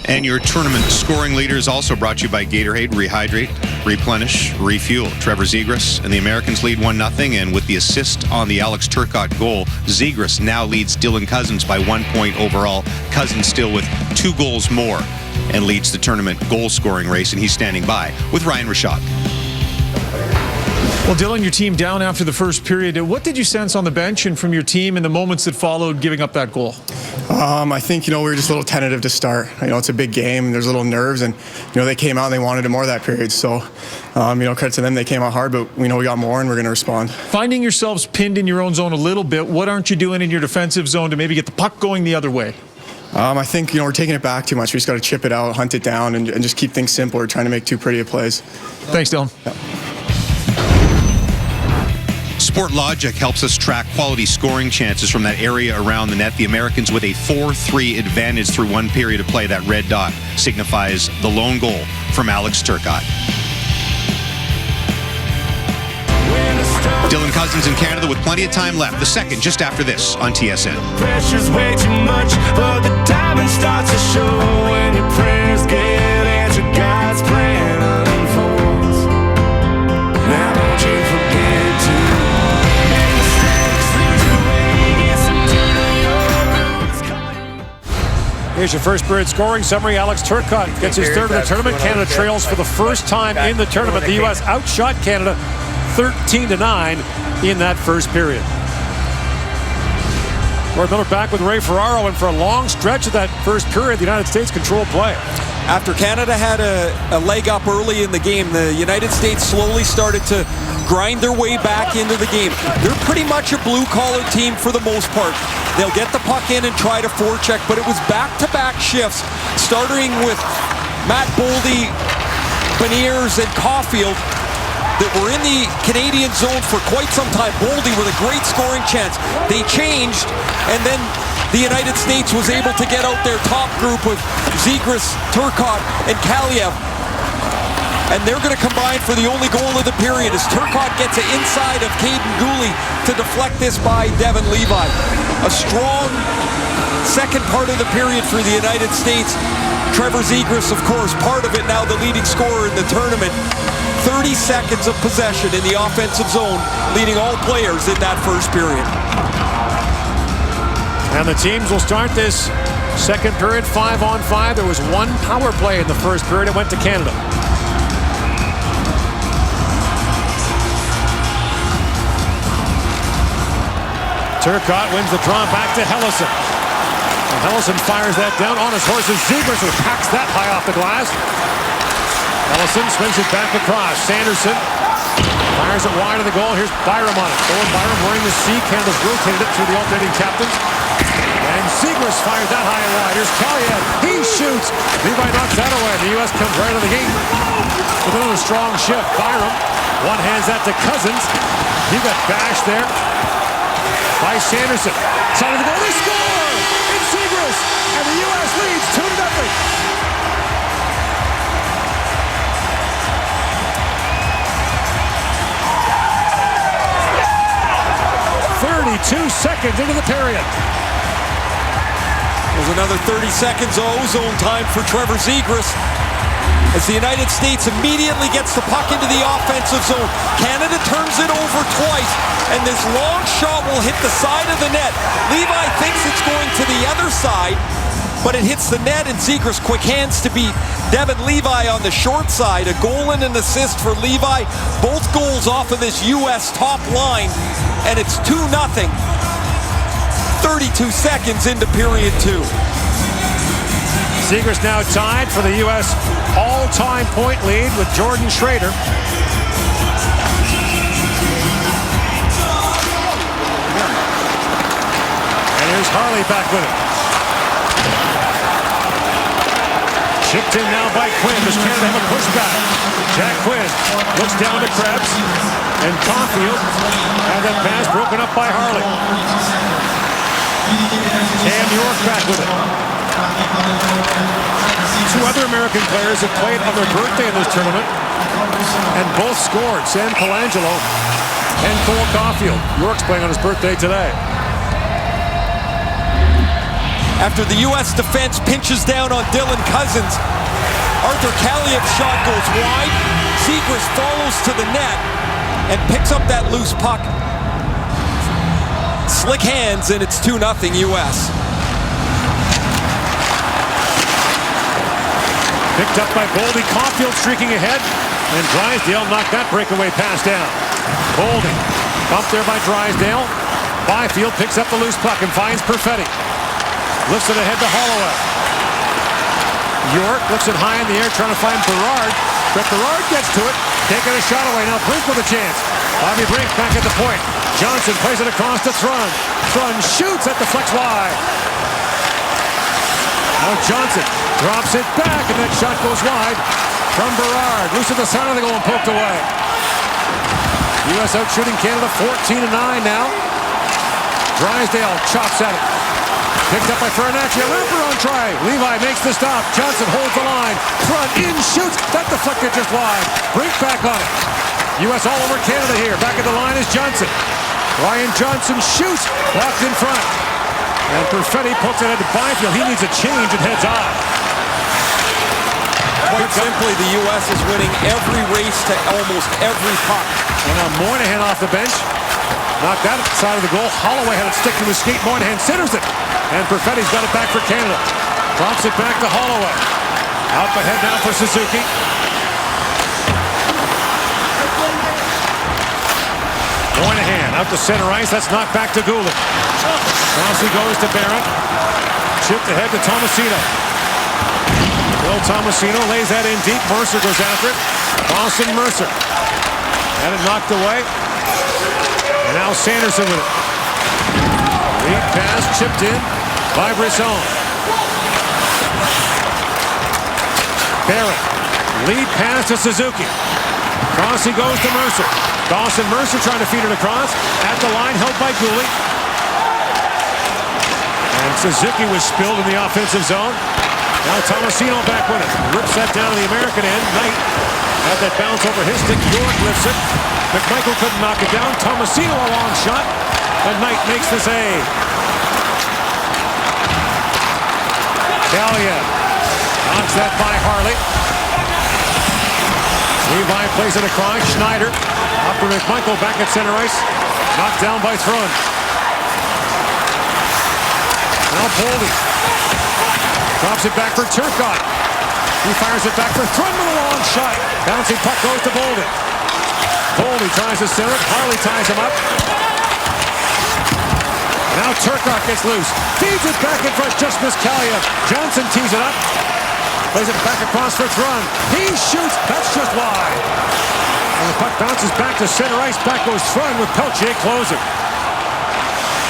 Speaker 7: And your tournament scoring leader is also brought to you by Gatorade. Rehydrate, replenish, refuel. Trevor Zegras and the Americans lead 1-0, and with the assist on the Alex Turcotte goal, Zegras now leads Dylan Cousins by 1 point overall. Cousins still with 2 goals more and leads the tournament goal scoring race, and he's standing by with Ryan Rashad.
Speaker 2: Well, Dylan, your team down after the first period. What did you sense on the bench and from your team in the moments that followed giving up that goal?
Speaker 10: I think, we were just a little tentative to start. It's a big game. There's a little nerves, and, they came out and they wanted it more that period. So, credit to them. They came out hard, but we know we got more, and we're going to respond.
Speaker 2: Finding yourselves pinned in your own zone a little bit, what aren't you doing in your defensive zone to maybe get the puck going the other way?
Speaker 10: I think, we're taking it back too much. We just got to chip it out, hunt it down, and just keep things simple. We're trying to make too pretty of plays.
Speaker 2: Thanks, Dylan.
Speaker 10: Yeah.
Speaker 7: Sport Logic helps us track quality scoring chances from that area around the net. The Americans with a 4-3 advantage through one period of play. That red dot signifies the lone goal from Alex Turcotte. Dylan Cousins in Canada with plenty of time left. The second just after this on TSN.
Speaker 11: Pressure's way too much, but the diamond starts to show when your prayers get answered. God's plan unfolds. Now don't you forget to make mistakes, lose your way, get some dirt on your boots.
Speaker 4: Here's your first period scoring summary. Alex Turcotte gets his third of the tournament. Canada trails for the first time in the tournament. The U.S. outshot Canada 13-9 in that first period. Gord Miller back with Ray Ferraro, and for a long stretch of that first period, the United States controlled play.
Speaker 1: After Canada had a leg up early in the game, the United States slowly started to grind their way back into the game. They're pretty much a blue-collar team for the most part. They'll get the puck in and try to forecheck, but it was back-to-back shifts, starting with Matt Boldy, Beniers, and Caulfield, that were in the Canadian zone for quite some time. Boldy with a great scoring chance. They changed, and then the United States was able to get out their top group with Zegras, Turcotte, and Kaliev. And they're going to combine for the only goal of the period as Turcotte gets it inside of Caden Gooley to deflect this by Devin Levi. A strong second part of the period for the United States. Trevor Zegras, of course, part of it now, the leading scorer in the tournament. 30 seconds of possession in the offensive zone, leading all players in that first period.
Speaker 4: And the teams will start this second period 5-on-5. There was one power play in the first period. It went to Canada. Turcotte wins the draw back to Hellison. And Hellison fires that down on his horse as Zegras, who packs that high off the glass. Ellison swings it back across. Sanderson fires it wide of the goal. Here's Byram on it. Owen Byram wearing the C. Canada's rotated it through the alternating captains. And Zegras fires that high and wide. Here's Kaliev. He shoots. Levi knocks that away. The U.S. comes right out of the gate with another strong shift. Byram one-hands that to Cousins. He got bashed there by Sanderson. Side of the goal. They score! It's Zegras! And the U.S. leads 2-0. 32 seconds into the period.
Speaker 1: There's another 30 seconds of ozone time for Trevor Zegras as the United States immediately gets the puck into the offensive zone. Canada turns it over twice, and this long shot will hit the side of the net. Levi thinks it's going to the other side, but it hits the net, and Zegras quick hands to beat Devin Levi on the short side. A goal and an assist for Levi. Both goals off of this U.S. top line, and it's 2-0. 32 seconds into period two.
Speaker 4: Zegras now tied for the U.S. all-time point lead with Jordan Schrader. And here's Harley back with it. Chipped in now by Quinn. Does Canada have a pushback? Jack Quinn looks down to Krebs and Caulfield. And that pass broken up by Harley. Cam York back with it. Two other American players have played on their birthday in this tournament and both scored. Sam Colangelo and Cole Caulfield. York's playing on his birthday today.
Speaker 1: After the U.S. defense pinches down on Dylan Cousins, Arthur Kaliev's shot goes wide. Zegras follows to the net and picks up that loose puck. Slick hands, and it's 2-0 U.S.
Speaker 4: Picked up by Boldy. Caulfield streaking ahead, and Drysdale knocked that breakaway pass down. Boldy bumped there by Drysdale. Byfield picks up the loose puck and finds Perfetti. Lifts it ahead to Holloway. York lifts it high in the air, trying to find Berard. But Berard gets to it, taking a shot away. Now Brink with a chance. Bobby Brink back at the point. Johnson plays it across to Thrun. Thrun shoots at the flex wide. Now Johnson drops it back, and that shot goes wide from Berard. Loose at the side of the goal and poked away. U.S. out shooting Canada 14-9 now. Drysdale chops at it. Picked up by Farinacci. A wraparound try. Levi makes the stop. Johnson holds the line. Front in, shoots. That deflected just wide. Brink back on it. U.S. all over Canada here. Back at the line is Johnson. Ryan Johnson shoots. Blocked in front. And Perfetti pokes it into Byfield. He needs a change and heads off.
Speaker 1: Quite simply, the U.S. is winning every race to almost every puck.
Speaker 4: And now Moynihan off the bench. Knocked that side of the goal. Holloway had it stick to his skate. Moynihan centers it. And Perfetti's got it back for Canada. Drops it back to Holloway. Out ahead now for Suzuki. Moynihan out to center ice. That's knocked back to Goulet. Rossi goes to Barron. Chipped ahead to Tomasino. Bill Tomasino lays that in deep. Mercer goes after it. Boston Mercer. Had it knocked away. And now Sanderson with it. Lead pass chipped in by Brisson. Barron. Lead pass to Suzuki. Rossi goes to Mercer. Dawson Mercer trying to feed it across. At the line, held by Gooley. And Suzuki was spilled in the offensive zone. Now Tomasino back with it. Rips that down to the American end. Knight had that bounce over his stick. York lifts it. McMichael couldn't knock it down. Tomasino a long shot. And Knight makes the save. Kalia knocks that by Harley. Levi plays it across. Schneider. Up for McMichael back at center ice. Knocked down by Thrun. Now Boldy. Drops it back for Turcotte. He fires it back for Thrun with a long shot. Bouncing puck goes to Boldy. Boldy tries to center it. Harley ties him up. Now Turcotte gets loose. Feeds it back in front. Just missed Kalia. Johnson tees it up. Plays it back across for Thrun. He shoots. That's just wide. And the puck bounces back to center ice. Back goes Thrun with Peltier closing.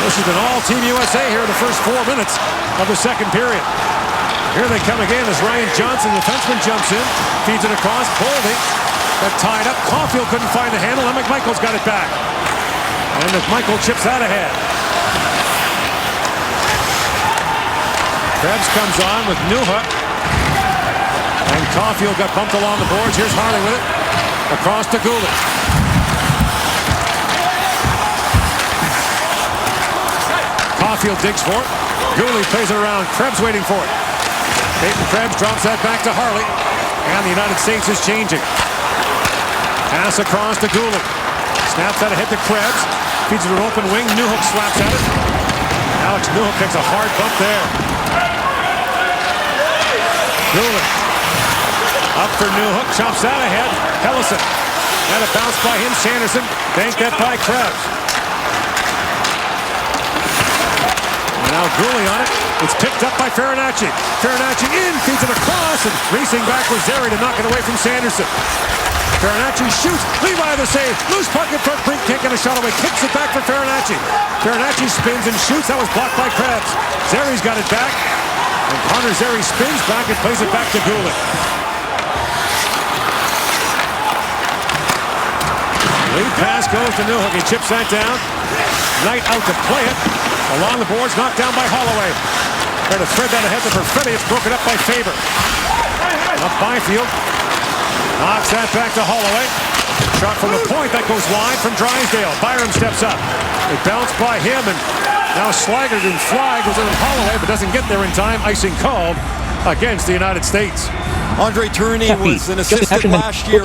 Speaker 4: This has been all Team USA here in the first 4 minutes of the second period. Here they come again as Ryan Johnson, the defenseman, jumps in. Feeds it across. Boldy got tied up. Caulfield couldn't find the handle, and McMichael's got it back. And McMichael chips that ahead. Krebs comes on with Newhook. And Caulfield got bumped along the boards. Here's Harley with it. Across to Goulet. Caulfield digs for it. Goulet plays it around. Krebs waiting for it. Peyton Krebs drops that back to Harley. And the United States is changing. Pass across to Goulet. Snaps that ahead to Krebs. Feeds it an open wing. Newhook slaps at it. Alex Newhook takes a hard bump there. Goulet. Up for Newhook. Chops that ahead. Hellison. Had a bounce by him. Sanderson. Banked that by Krebs. And now Goulet on it. It's picked up by Farinacci. Farinacci in. Feeds it across. And racing back was Zeri to knock it away from Sanderson. Farinacci shoots. Levi the save. Loose puck in front. Brink taking a shot away. Kicks it back for Farinacci. Farinacci spins and shoots. That was blocked by Krebs. Zeri's got it back. And Connor Zeri spins back and plays it back to Goulet. Lead pass goes to Newhook. He chips that down. Knight out to play it. Along the boards, knocked down by Holloway. Trying to thread that ahead to Perfetti. It's broken up by Faber. Up Byfield. Knocks that back to Holloway. Shot from the point. That goes wide from Drysdale. Byram steps up. It bounced by him, and now Slaggert and Fly goes in Holloway, but doesn't get there in time. Icing called against the United States.
Speaker 1: Andre Tourigny was an assistant last year.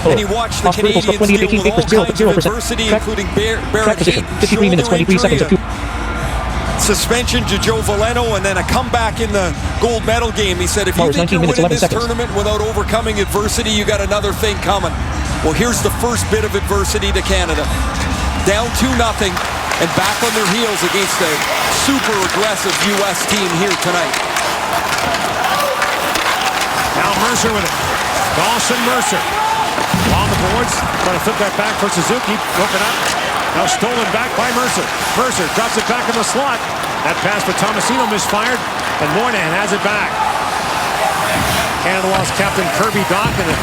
Speaker 1: And he watched the Canadians deal with all kinds of adversity, including barricade,
Speaker 12: 53 minutes, 23 seconds.
Speaker 1: Suspension to Joe Valeno, and then a comeback in the gold medal game. He said, if you think you're winning this tournament without overcoming adversity, you got another thing coming. Well, here's the first bit of adversity to Canada. Down 2-0, and back on their heels against a super aggressive U.S. team here tonight.
Speaker 4: Now Mercer with it. Dawson Mercer. On the boards. Trying to flip that back for Suzuki. Broken up. Now stolen back by Mercer. Mercer drops it back in the slot. That pass for Tomasino misfired. And Moynihan has it back. Canada lost Captain Kirby Doc in a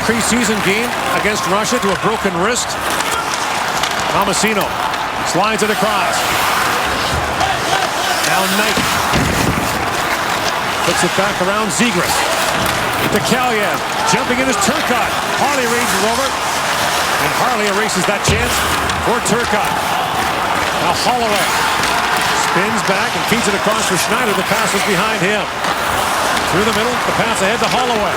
Speaker 4: preseason game against Russia to a broken wrist. Tomasino slides it across. Now Knight. Puts it back around Zegras. To Kaliev. Jumping in is Turcotte. Harley rages over. And Harley erases that chance for Turcotte. Now Holloway spins back and feeds it across for Schneider. The pass was behind him. Through the middle, the pass ahead to Holloway.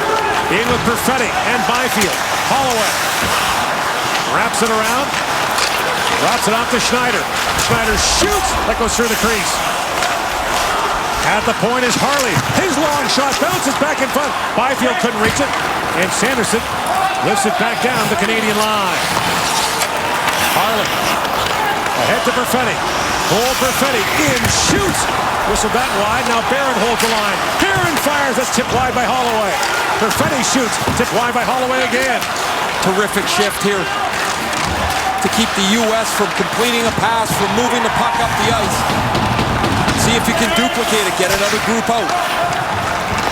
Speaker 4: In with Perfetti and Byfield. Holloway wraps it around. Drops it off to Schneider. Schneider shoots. That goes through the crease. At the point is Harley. His long shot bounces back in front. Byfield couldn't reach it. And Sanderson lifts it back down the Canadian line. Harley ahead to Perfetti. Cole Perfetti in, shoots. Whistled that wide. Now Barron holds the line. Barron fires. That's tipped wide by Holloway. Perfetti shoots. Tipped wide by Holloway again.
Speaker 1: Terrific shift here to keep the U.S. from completing a pass, from moving the puck up the ice. See if you can duplicate it. Get another group out.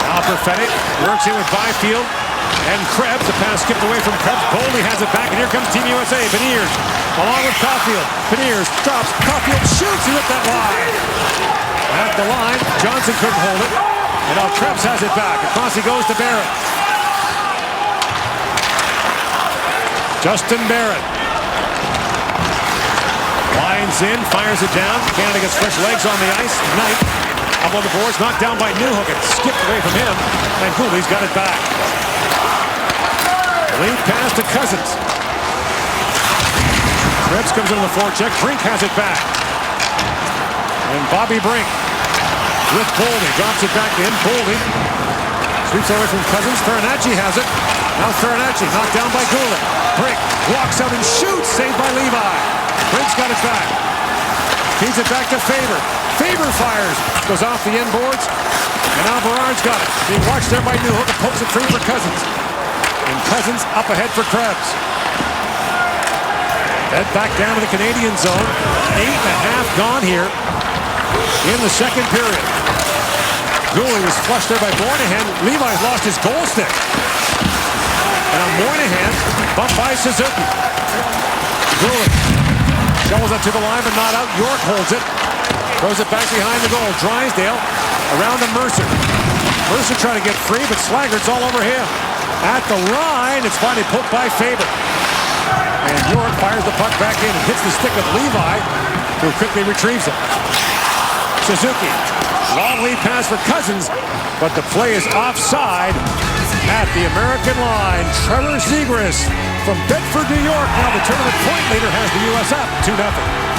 Speaker 4: Now Perfetti works in with Byfield and Krebs. The pass skipped away from Krebs. Goldie has it back, and here comes Team USA. Beniers along with Caulfield. Beniers drops. Caulfield shoots. He ripped that wide. At the line, Johnson couldn't hold it. And now Krebs has it back. Across he goes to Barrett. Justin Barrett. Lines in, fires it down. Canada gets fresh legs on the ice. Knight up on the boards, knocked down by Newhook. It skipped away from him. And Cooley's got it back. Lead pass to Cousins. Krebs comes into the forecheck. Brink has it back. And Bobby Brink with Boldy. Drops it back in. Boldy sweeps away from Cousins. Farinacci has it. Now Farinacci knocked down by Goulet. Brink walks out and shoots. Saved by Levi. Brink's got it back. Feeds it back to Faber. Faber fires. Goes off the end boards. And now Berard's got it. Being watched there by Newhook and pokes it free for Cousins. And Cousins up ahead for Krebs. Head back down to the Canadian zone. 8.5 gone here in the second period. Goulet was flushed there by Moynihan. Levi's lost his goal stick. And now Moynihan bumped by Suzuki. Goulet shovels it to the line but not out. York holds it. Throws it back behind the goal. Drysdale around to Mercer. Mercer trying to get free, but Slaggert's all over him. At the line, it's finally poked by Faber. And York fires the puck back in and hits the stick of Levi, who quickly retrieves it. Suzuki. Long lead pass for Cousins, but the play is offside at the American line. Trevor Zegras from Bedford, New York. Now the tournament point leader has the U.S. up 2-0.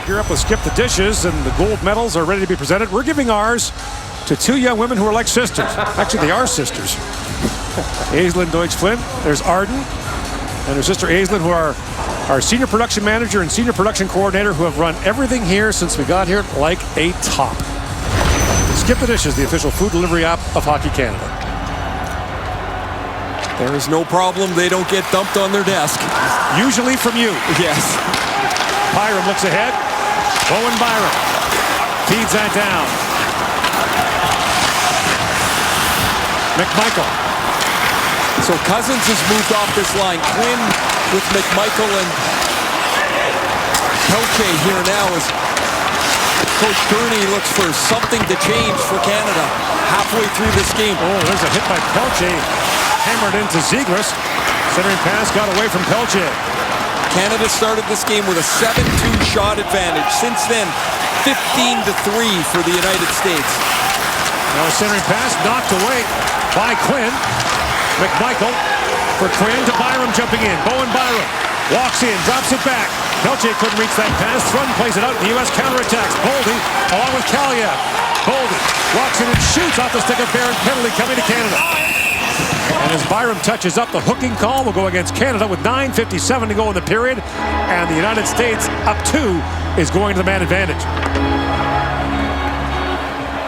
Speaker 4: Gear up with Skip the Dishes, and the gold medals are ready to be presented. We're giving ours to two young women who are like sisters. Actually, they are sisters. Aislinn Deutsch-Flynn. There's Arden and her sister Aislinn, who are our senior production manager and senior production coordinator, who have run everything here since we got here like a top. Skip the Dishes, the official food delivery app of Hockey Canada.
Speaker 1: There is no problem. They don't get dumped on their desk.
Speaker 4: Usually from you.
Speaker 1: Yes.
Speaker 4: Byram looks ahead. Bowen Byram feeds that down. McMichael.
Speaker 1: So Cousins has moved off this line. Quinn with McMichael and Pelche here now as Coach Gurney looks for something to change for Canada halfway through this game.
Speaker 4: Oh, there's a hit by Pelche. Hammered into Zegras. Centering pass got away from Pelche.
Speaker 1: Canada started this game with a 7-2 shot advantage. Since then, 15-3 for the United States.
Speaker 4: Now a centering pass knocked away by Quinn. McMichael for Quinn to Byram jumping in. Bowen Byram walks in, drops it back. Pelche couldn't reach that pass. Thrun plays it out. The U.S. counterattacks. Boldy along with Kaliev. Boldy walks in and shoots off the stick of Barron. Penalty coming to Canada. And as Byram touches up, the hooking call will go against Canada with 9:57 to go in the period. And the United States, up 2, is going to the man advantage.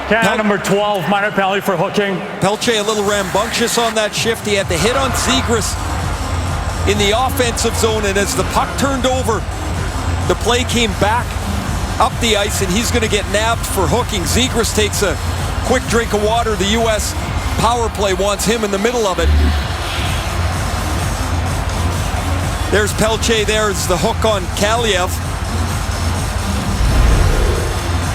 Speaker 5: Canada number 12, minor penalty for hooking.
Speaker 1: Pelche a little rambunctious on that shift. He had the hit on Zegras in the offensive zone, and as the puck turned over, the play came back up the ice, and he's going to get nabbed for hooking. Zegras takes a quick drink of water. The U.S. power play wants him in the middle of it. There's Pelche. There's the hook on Kaliev.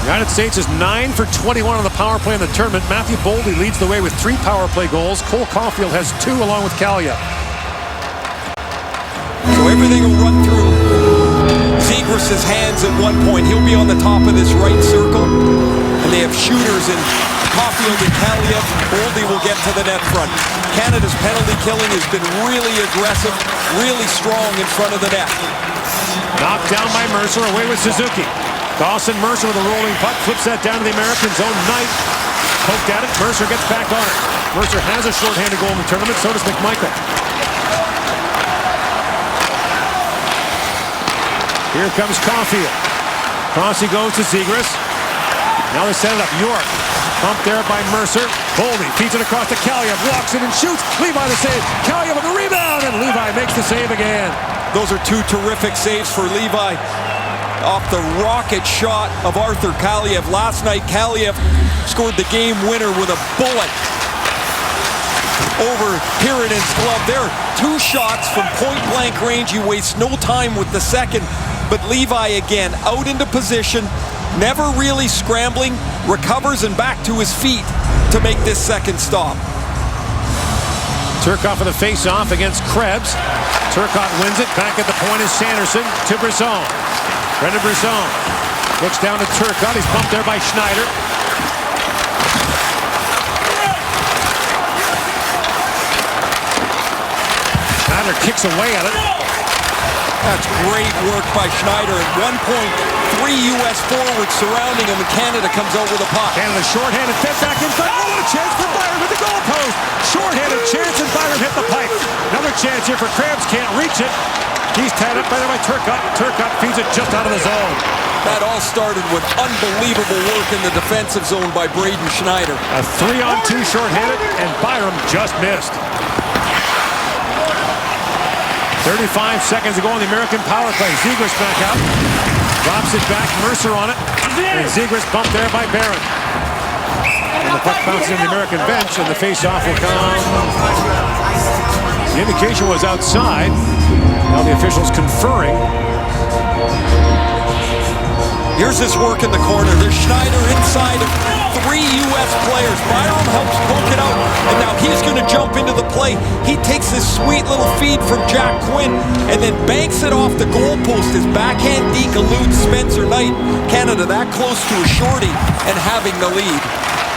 Speaker 4: United States is 9 for 21 on the power play in the tournament. Matthew Boldy leads the way with 3 power play goals. Cole Caulfield has 2 along with Kaliev.
Speaker 1: So everything will run through Zegras' hands at one point. He'll be on the top of this right circle. And they have shooters in Caulfield and Kaliev. Boldy will get to the net front. Canada's penalty killing has been really aggressive, really strong in front of the net.
Speaker 4: Knocked down by Mercer, away with Suzuki. Dawson Mercer with a rolling puck, flips that down to the American zone. Knight poked at it, Mercer gets back on it. Mercer has a shorthanded goal in the tournament, so does McMichael. Here comes Caulfield. Crossy goes to Zegras. Now they set it up. York. Pumped there by Mercer. Boldy feeds it across to Kaliev. Walks in and shoots. Levi the save. Kaliev with the rebound. And Levi makes the save again.
Speaker 1: Those are 2 terrific saves for Levi. Off the rocket shot of Arthur Kaliev. Last night, Kaliev scored the game winner with a bullet over Pirinen's glove. There are 2 shots from point-blank range. You waste no time with the second. But Levi again, out into position, never really scrambling, recovers and back to his feet to make this second stop.
Speaker 4: Turcotte for the face-off against Krebs. Turcotte wins it. Back at the point is Sanderson to Brisson. Brendan Brisson looks down to Turcotte. He's bumped there by Schneider. Schneider kicks away at it.
Speaker 1: That's great work by Schneider. At one point, 3 U.S. forwards surrounding him, and Canada comes out with a puck.
Speaker 4: Canada shorthanded, fed back inside. Oh, what a chance for Byram at the goalpost. Shorthanded chance, and Byram hit the pipe. Another chance here for Krebs. Can't reach it. He's tied up by Turcotte. Turcotte feeds it just out of the zone.
Speaker 1: That all started with unbelievable work in the defensive zone by Braden Schneider.
Speaker 4: A 3-on-2 shorthanded, and Byram just missed. 35 seconds to go on the American power play. Zegras back out. Drops it back. Mercer on it. And Zegras bumped there by Barron. And the puck bounces in the American bench, and the face-off will come. The indication was outside. Now the officials conferring.
Speaker 1: Here's his work in the corner. There's Schneider inside of 3 U.S. players. Byram helps poke it out, and now he's going to jump into the play. He takes this sweet little feed from Jack Quinn and then banks it off the goalpost. His backhand deke eludes Spencer Knight. Canada that close to a shorty and having the lead.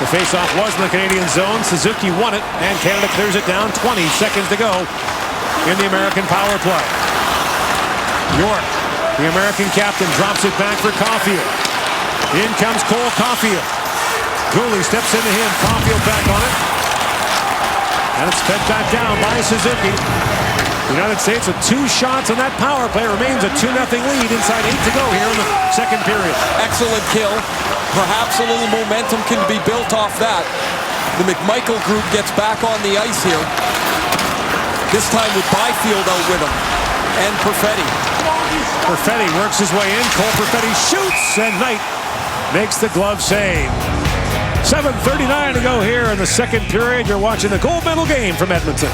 Speaker 4: The face-off was in the Canadian zone. Suzuki won it, and Canada clears it down. 20 seconds to go in the American power play. York, the American captain, drops it back for Caulfield. In comes Cole Caulfield. Gooley steps into him. Caulfield back on it. And it's fed back down by Suzuki. The United States with 2 shots on that power play remains a 2-0 lead. Inside 8 to go here in the second period.
Speaker 1: Excellent kill. Perhaps a little momentum can be built off that. The McMichael group gets back on the ice here. This time with Byfield out with him. And Perfetti.
Speaker 4: Perfetti works his way in. Cole Perfetti shoots, and Knight makes the glove save. 7:39 to go here in the second period. You're watching the gold medal game from Edmonton.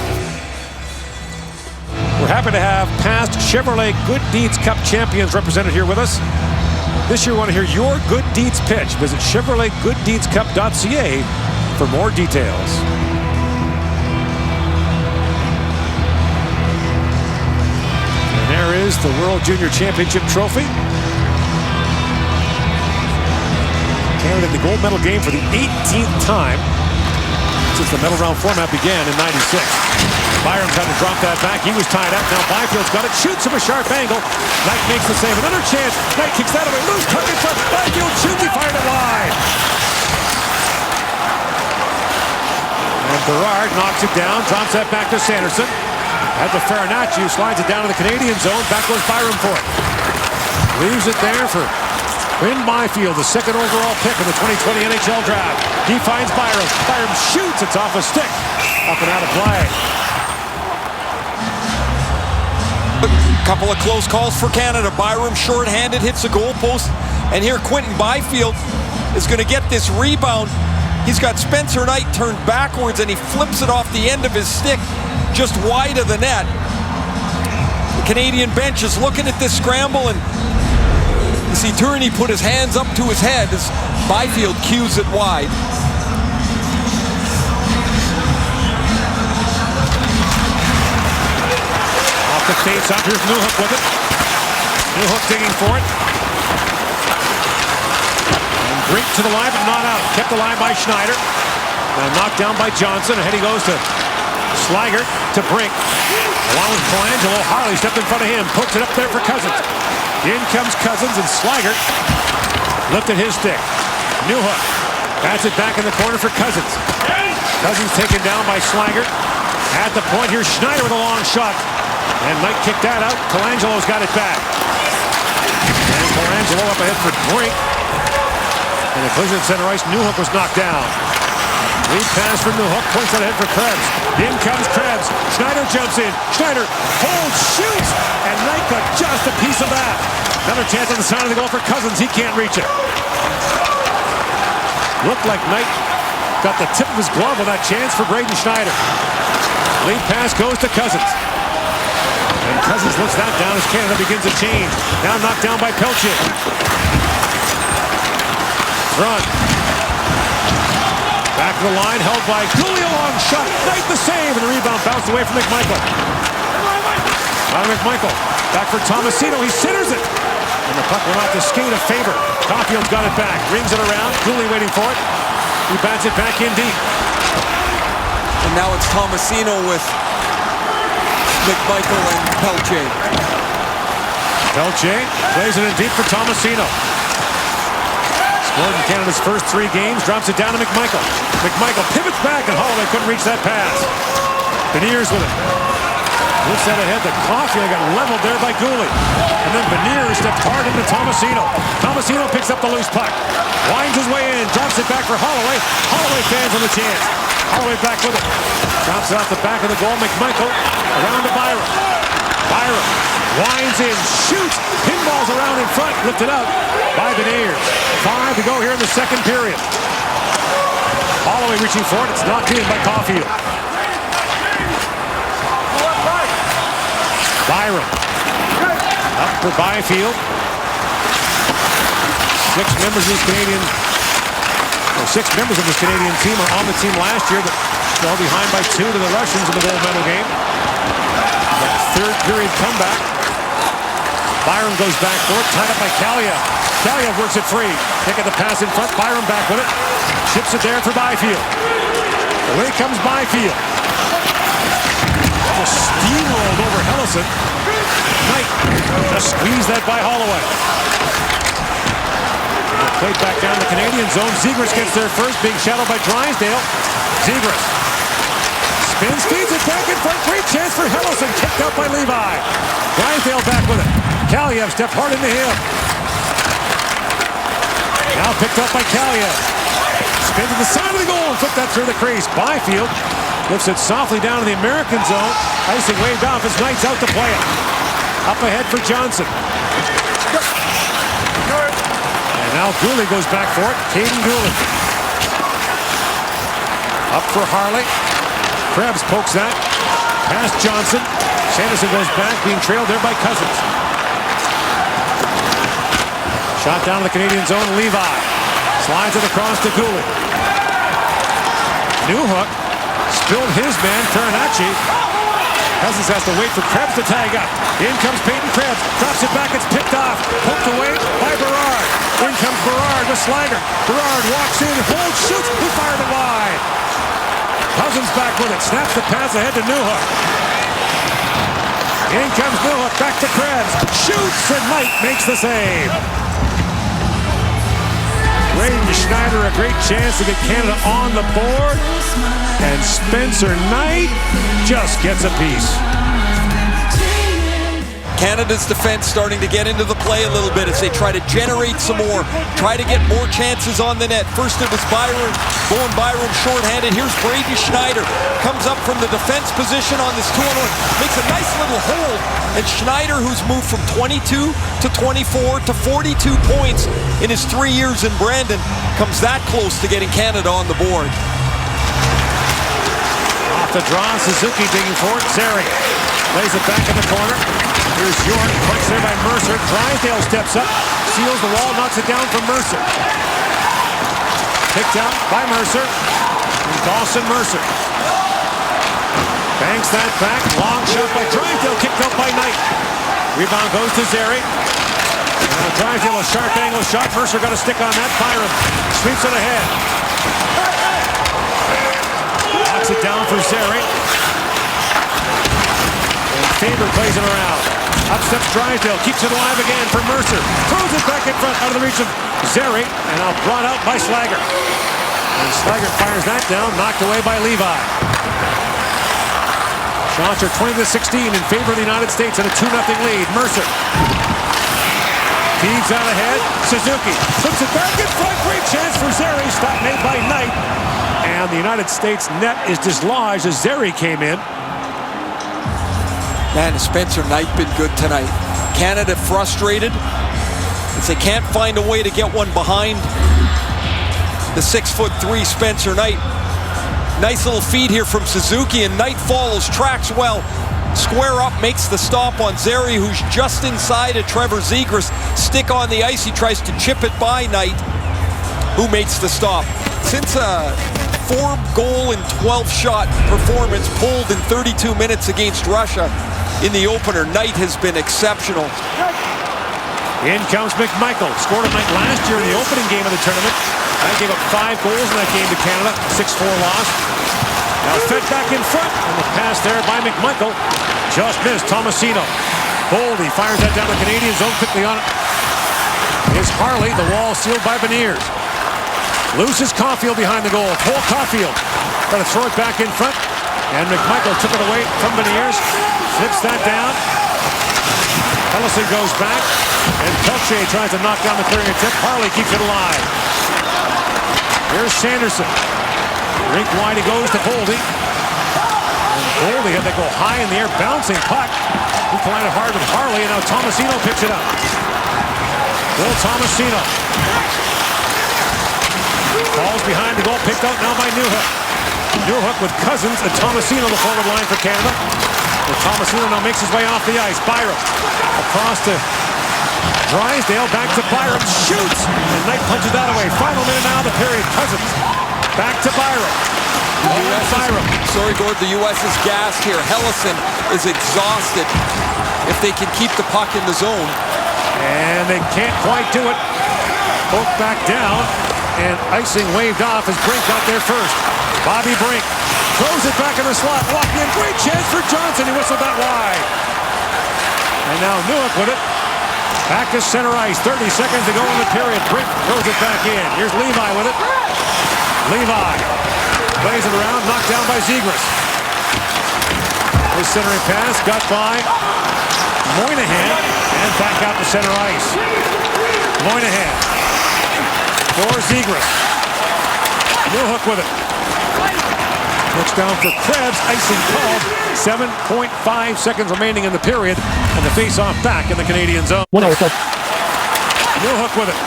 Speaker 4: We're happy to have past Chevrolet Good Deeds Cup champions represented here with us. This year, we want to hear your Good Deeds pitch. Visit ChevroletGoodDeedsCup.ca for more details. And there is the World Junior Championship trophy. Canada in the gold medal game for the 18th time since the medal round format began in '96. Byram's had to drop that back. He was tied up. Now Byfield's got it. Shoots from a sharp angle. Knight makes the save. Another chance. Knight kicks that away. Loose. Tuck in front. Byfield shoots. He fired it wide. And Berard knocks it down, drops that back to Sanderson. At the Farinacci, slides it down to the Canadian zone. Back goes Byram for it. Leaves it there for Quinn Byfield, the second overall pick in the 2020 NHL draft. He finds Byram. Byram shoots. It's off a stick. Up and out of play.
Speaker 1: A couple of close calls for Canada. Byram short-handed hits the goalpost. And here Quinton Byfield is going to get this rebound. He's got Spencer Knight turned backwards and he flips it off the end of his stick just wide of the net. The Canadian bench is looking at this scramble, and you see Tourney put his hands up to his head as Byfield cues it wide.
Speaker 4: Off the face-off, here's Newhook with it. Newhook digging for it. And Brink to the line, but not out. Kept the line by Schneider. Now knocked down by Johnson. Ahead he goes to Slaggert to Brink. Along with Colangelo, Harley stepped in front of him. Pokes it up there for Cousins. In comes Cousins, and Slaggert lifted his stick. Newhook bats it back in the corner for Cousins. Cousins taken down by Slaggert. At the point, here's Schneider with a long shot. And Knight kicked that out. Colangelo's got it back. And Colangelo up ahead for Brink. And the collision at center ice, Newhook was knocked down. Lead pass for Newhook, points it ahead for Krebs. In comes Krebs. Schneider jumps in. Schneider holds, shoots, and Knight got just a piece of that. Another chance on the side of the goal for Cousins. He can't reach it. Looked like Knight got the tip of his glove with that chance for Braden Schneider. Lead pass goes to Cousins. And Cousins lets that down as Canada begins to change. Now knocked down by Pelche. Front. Back to the line, held by Dooley, a long shot. Knight the save, and the rebound bounced away from McMichael. McMichael, back for Tomasino, he centers it. And the puck went off the skate of Faber. Caulfield's got it back, rings it around. Dooley waiting for it. He bats it back in deep.
Speaker 1: And now it's Tomasino with McMichael and Pelche.
Speaker 4: Pelche plays it in deep for Tomasino. Scored in Canada's first 3 games, drops it down to McMichael. McMichael pivots back, and Holloway couldn't reach that pass. Beniers with it. Lifts that ahead to Caulfield, got leveled there by Gooley. And then Beniers stepped hard into Tomasino. Tomasino picks up the loose puck. Winds his way in, drops it back for Holloway. Holloway fans on the chance. Holloway back with it. Drops it off the back of the goal. McMichael around to Byram. Byram winds in, shoots, pinballs around in front, lifted out by Beniers. 5 to go here in the second period. Holloway reaching for it. It's knocked in by Caulfield. Byram up for Byfield. 6 members of this Canadian, or 6 members of this Canadian team are on the team last year that fell behind by 2 to the Russians in the gold medal game. That third period comeback. Byram goes back for it, tied up by Kaliev. Kaliev works it free. Taking the pass in front, Byram back with it. Chips it there for Byfield. Away comes Byfield. Just steamrolled over Hellison. Knight just squeezed that by Holloway. Played back down the Canadian zone. Zegras gets there first, being shadowed by Drysdale. Zegras spins, feeds it back in front. Great chance for Hellison. Kicked out by Levi. Drysdale back with it. Kaliev stepped hard into him. Now picked up by Kaliev. Spins to the side of the goal and flipped that through the crease. Byfield lifts it softly down to the American zone. Icing waved off as Knight's out to play it. Up ahead for Johnson. And now Gooley goes back for it. Caden Gooley. Up for Harley. Krebs pokes that. Past Johnson. Sanderson goes back, being trailed there by Cousins. Shot down to the Canadian zone. Levi slides it across to Gooley. Newhook spilled his man, Farinacci. Cousins has to wait for Krebs to tag up. In comes Peyton Krebs. Drops it back. It's picked off. Poked away by Berard. In comes Berard with Slaggert. Berard walks in, holds, shoots. He fired it wide. Cousins back with it. Snaps the pass ahead to Newhook. In comes Newhook. Back to Krebs. Shoots, and Knight makes the save. Braden Schneider, a great chance to get Canada on the board. And Spencer Knight just gets a piece.
Speaker 1: Canada's defense starting to get into the play a little bit as they try to generate some more, try to get more chances on the net. First it was Byron, Bowen Byron shorthanded. Here's Braden Schneider, comes up from the defense position on this 2-on-1, makes a nice little hold, and Schneider, who's moved from 22 to 24 to 42 points in his 3 years in Brandon, comes that close to getting Canada on the board.
Speaker 4: Off the draw, Suzuki digging for it. Zary lays it back in the corner. Here's York, punched there by Mercer. Drysdale steps up, seals the wall, knocks it down from Mercer. Picked out by Mercer. And Dawson Mercer banks that back. Long shot by Drysdale, kicked out by Knight. Rebound goes to Zary. Now Drysdale, a sharp angle shot. Mercer got a stick on that. Byron sweeps it ahead. Knocks it down for Zary. And Faber plays it around. Up steps Drysdale, keeps it alive again for Mercer. Throws it back in front, out of the reach of Zary, and now brought out by Slager. And Slager fires that down, knocked away by Levi. Shots are 20-16 in favor of the United States and a 2-0 lead. Mercer feeds out ahead. Suzuki puts it back in front. Great chance for Zary. Stop made by Knight. And the United States net is dislodged as Zary came in.
Speaker 1: Man, has Spencer Knight been good tonight. Canada frustrated as they can't find a way to get one behind the 6'3" Spencer Knight. Nice little feed here from Suzuki, and Knight follows, tracks well. Square up, makes the stop on Zary, who's just inside of Trevor Zegras. Stick on the ice, he tries to chip it by Knight, who makes the stop. Since a 4-goal and 12-shot performance pulled in 32 minutes against Russia in the opener, Knight has been exceptional.
Speaker 4: In comes McMichael. Scored a night last year in the opening game of the tournament. That gave up 5 goals in that game to Canada. 6-4 loss. Now fed back in front. And the pass there by McMichael. Just missed. Tomasino. Boldy fires that down the Canadian zone. Quickly on it is Harley. The wall sealed by Beniers. Loses Caulfield behind the goal. Cole Caulfield. Got to throw it back in front. And McMichael took it away from Beniers. Flips that down. Ellison goes back. And Pelche tries to knock down the clearing tip. Harley keeps it alive. Here's Sanderson. Rink wide he goes to Boldy. And Boldy had to go high in the air, bouncing puck. He collided hard with Harley, and now Tomasino picks it up. Will Tomasino. Falls behind the goal, picked out now by Newhook. Newhook with Cousins and Tomasino, the forward line for Canada. And Tomasino now makes his way off the ice. Byram across to Drysdale, back to Byram, shoots, and Knight punches that away. Final minute now of the period. Cousins back to Byram.
Speaker 1: Sorry, Gord, the U.S. is gassed here. Hellison is exhausted if they can keep the puck in the zone.
Speaker 4: And they can't quite do it. Both back down, and icing waved off as Brink got there first. Bobby Brink throws it back in the slot, walking in. Great chance for Johnson. He whistled that wide. And now Newhook with it. Back to center ice. 30 seconds to go in the period. Brink throws it back in. Here's Levi with it. Levi plays it around, knocked down by Zegras. His centering pass got by Moynihan and back out to center ice. Moynihan for Zegras. Newhook with it. Looks down for Krebs. Icing called. 7.5 seconds remaining in the period. And the face-off back in the Canadian zone. Newhook with it.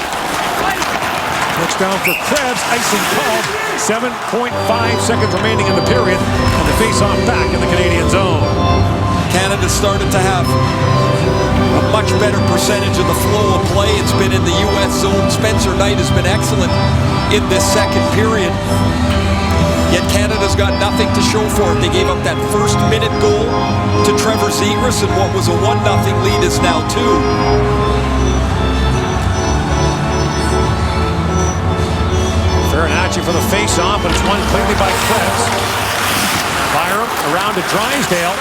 Speaker 4: Looks down for Krebs. Icing called. 7.5 seconds remaining in the period. And the face-off back in the Canadian zone.
Speaker 1: Canada started to have a much better percentage of the flow of play. It's been in the U.S. zone. Spencer Knight has been excellent in this second period. Yet Canada's got nothing to show for it. They gave up that first-minute goal to Trevor Zegras, and what was a 1-0 lead is now 2.
Speaker 4: Farinacci for the face-off, but it's won cleanly by Krebs. Byram around to Drysdale.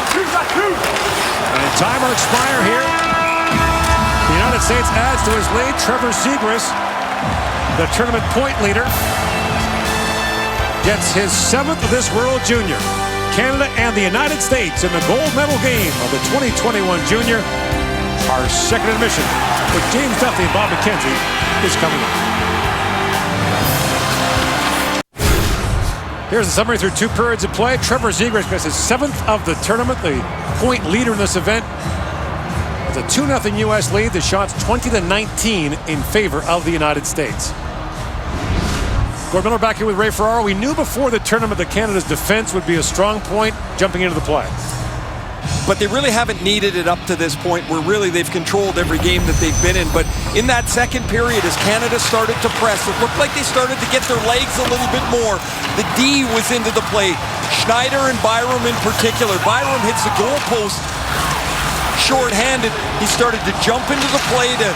Speaker 4: And time will expire here. The United States adds to his lead. Trevor Zegras the tournament point leader, gets his 7th of this World Junior. Canada and the United States in the gold medal game of the 2021 Junior. Our second admission with James Duffy and Bob McKenzie is coming up. Here's the summary through 2 periods of play. Trevor Zegras gets his 7th of the tournament, the point leader in this event. It's a 2-0 U.S. lead. The shot's 20-19 in favor of the United States. Gord Miller back here with Ray Ferraro. We knew before the tournament that Canada's defense would be a strong point jumping into the play.
Speaker 1: But they really haven't needed it up to this point where really they've controlled every game that they've been in. But in that second period, as Canada started to press, it looked like they started to get their legs a little bit more. The D was into the play. Schneider and Byram in particular. Byram hits the goalpost short-handed. He started to jump into the play to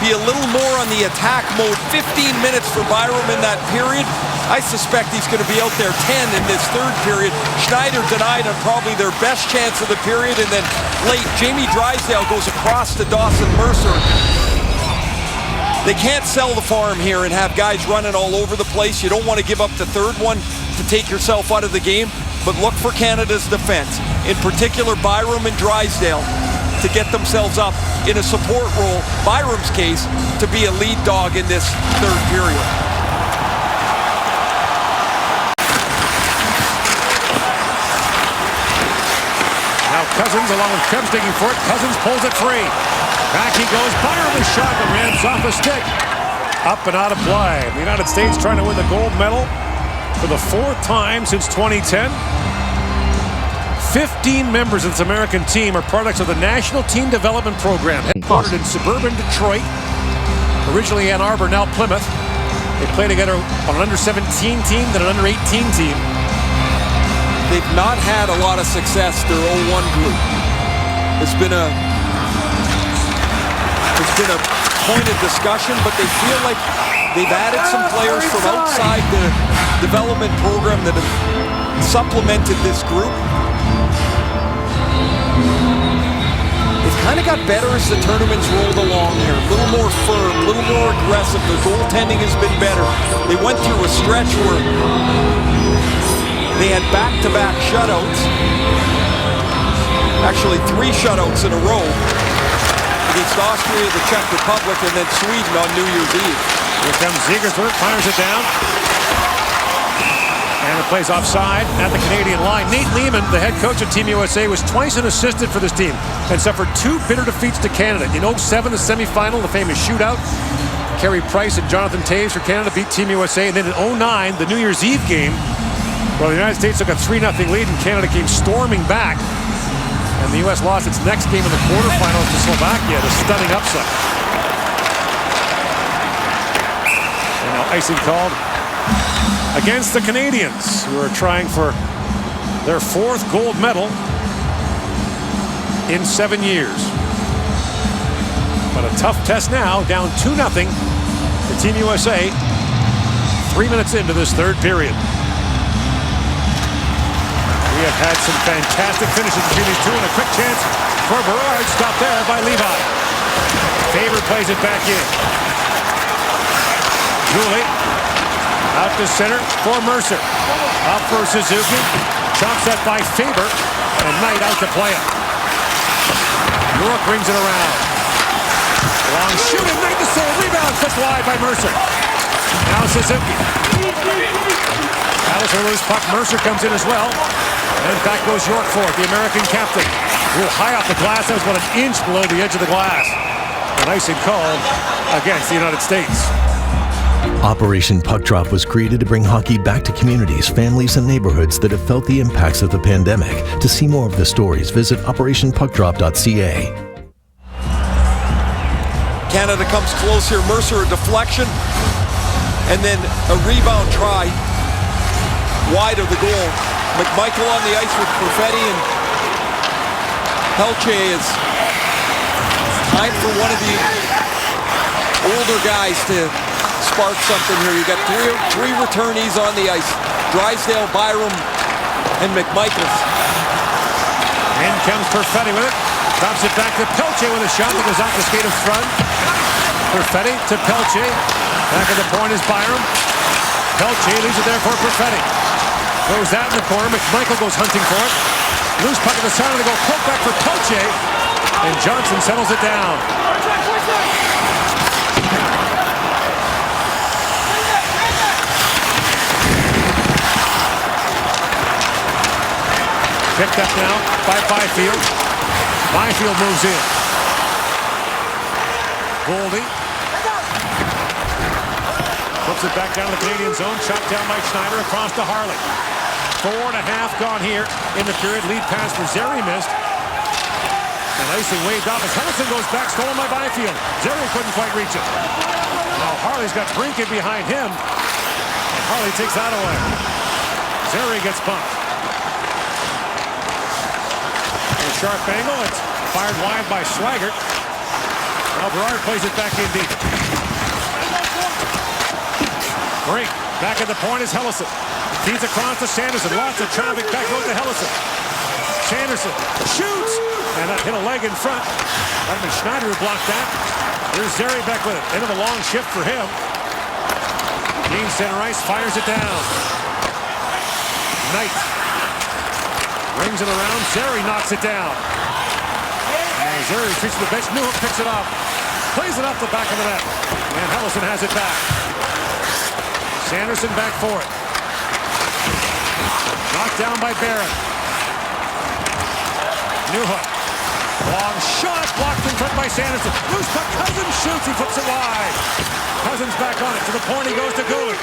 Speaker 1: be a little more on the attack mode. 15 minutes for Byram in that period. I suspect he's going to be out there 10 in this third period. Schneider denied on probably their best chance of the period, and then late, Jamie Drysdale goes across to Dawson Mercer. They can't sell the farm here and have guys running all over the place. You don't want to give up the third one to take yourself out of the game, but look for Canada's defense, in particular Byram and Drysdale, to get themselves up in a support role, Byram's case, to be a lead dog in this third period.
Speaker 4: Now Cousins, along with Krebs digging for it. Cousins pulls it free. Back he goes. Byram is shot and ramps off a stick. Up and out of play. The United States trying to win the gold medal for the 4th time since 2010. 15 members of this American team are products of the National Team Development Program, headquartered in suburban Detroit. Originally Ann Arbor, now Plymouth. They play together on an under-17 team, then an under-18 team.
Speaker 1: They've not had a lot of success, their 0-1 group. It's been a point of discussion, but they feel like they've added some players from outside the development program that have supplemented this group. They've kind of got better as the tournament's rolled along here. A little more firm, a little more aggressive. Their goaltending has been better. They went through a stretch where they had back-to-back shutouts. Actually, 3 shutouts in a row against Austria, the Czech Republic, and then Sweden on New Year's Eve.
Speaker 4: Here comes Zegras, fires it down. And it plays offside at the Canadian line. Nate Lehman, the head coach of Team USA, was twice an assistant for this team and suffered 2 bitter defeats to Canada. In 2007, the semifinal, the famous shootout. Carey Price and Jonathan Toews for Canada beat Team USA. And then in 2009, the New Year's Eve game, where the United States took a 3-0 lead and Canada came storming back. And the U.S. lost its next game in the quarterfinals to Slovakia, the stunning upset. And now icing called against the Canadians, who are trying for their 4th gold medal in 7 years. But a tough test now, down 2-0 to Team USA, 3 minutes into this third period. We have had some fantastic finishes between these two, and a quick chance for Berard, stopped there by Levi. Faber plays it back in. Julie out to center for Mercer. Up for Suzuki. Chop set by Faber, and Knight out to play it. York brings it around. Long shooting, Knight to sole, rebound, just wide by Mercer. Now Suzuki. Alice loose puck, Mercer comes in as well. And back goes York for it, the American captain. A little high off the glass, that was about an inch below the edge of the glass. An icing called against the United States.
Speaker 3: Operation Puck Drop was created to bring hockey back to communities, families, and neighborhoods that have felt the impacts of the pandemic. To see more of the stories, visit operationpuckdrop.ca.
Speaker 1: Canada comes close here. Mercer, a deflection, and then a rebound try wide of the goal. McMichael on the ice with Perfetti, and Pelche is time for one of the older guys to spark something here. You got three returnees on the ice: Drysdale, Byram, and McMichael.
Speaker 4: In comes Perfetti with it. Drops it back to Pelche with a shot that goes off the skate of front. Perfetti to Pelche. Back at the point is Byram. Pelche leaves it there for Perfetti. Throws that in the corner. McMichael goes hunting for it. Loose puck at the center. They go poke back for Pelche. And Johnson settles it down. Picked up now by Byfield. Byfield moves in. Goldie. Flips it back down to the Canadian zone. Shot down by Schneider across to Harley. 4.5 gone here in the period. Lead pass for Zeri missed. And icing waved off as Henderson goes back, stolen by Byfield. Zeri couldn't quite reach it. Now Harley's got Brinkin behind him. And Harley takes that away. Zeri gets bumped. Sharp angle. It's fired wide by Swigert. Now Berard plays it back in deep. Brink back at the point is Hellison. Feeds across to Sanderson. Lots of traffic back road to Hellison. Sanderson shoots. And that hit a leg in front. Edmund Schneider who blocked that. Here's Zeri back with it. End of a long shift for him. Dean center ice fires it down. Knight. Rings it around. Zeri knocks it down. Now Zeri retreats to the bench. Newhook picks it up. Plays it off the back of the net. And Hellison has it back. Sanderson back for it. Knocked down by Barron. Newhook. Long shot. Blocked in front by Sanderson. Loose puck. Cousins shoots. He flips it wide. Cousins back on it. To the point he goes to Gouli.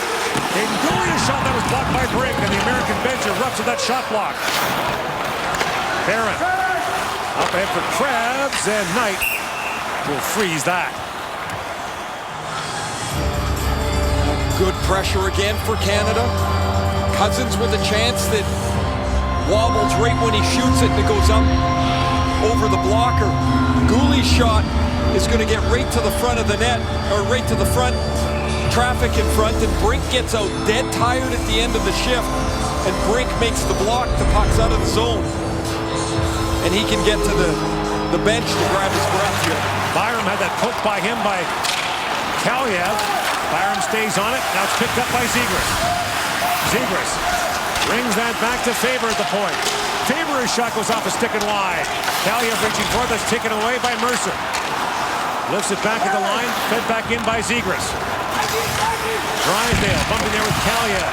Speaker 4: And Gouli, a shot that was blocked by Brink. And the American bench erupts at that shot block. Barron up ahead for Krebs, and Knight will freeze that.
Speaker 1: Good pressure again for Canada. Cousins with a chance that wobbles right when he shoots it and it goes up over the blocker. Gouli's shot is going to get right to the front of the net, or right to the front, traffic in front, and Brink gets out dead tired at the end of the shift, and Brink makes the block. The puck's out of the zone. And he can get to the bench to grab his breath here.
Speaker 4: Byram had that poke by him by Kaliev. Byram stays on it. Now it's picked up by Zegras. Zegras rings that back to Faber at the point. Faber, his shot goes off a stick and wide. Kaliev reaching for it. That's taken away by Mercer. Lifts it back at the line. Fed back in by Zegras. Drysdale bumping there with Kaliev.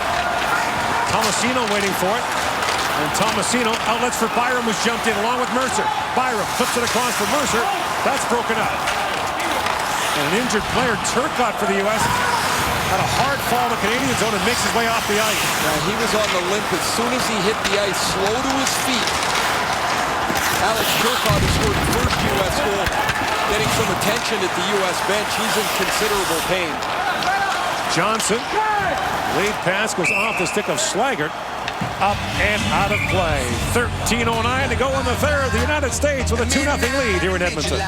Speaker 4: Tomasino waiting for it. And Tomasino outlets for Byram, who's jumped in along with Mercer. Byram flips it across for Mercer. That's broken up. And an injured player, Turcotte for the U.S., had a hard fall in the Canadian zone and makes his way off the ice.
Speaker 1: Now, he was on the limp as soon as he hit the ice, slow to his feet. Alex Turcotte, who scored the first U.S. goal, getting some attention at the U.S. bench. He's in considerable pain.
Speaker 4: Johnson, lead pass goes off the stick of Swigert. Up and out of play. 13:09 to go in the third. The United States with a 2-0 lead here in Edmonton.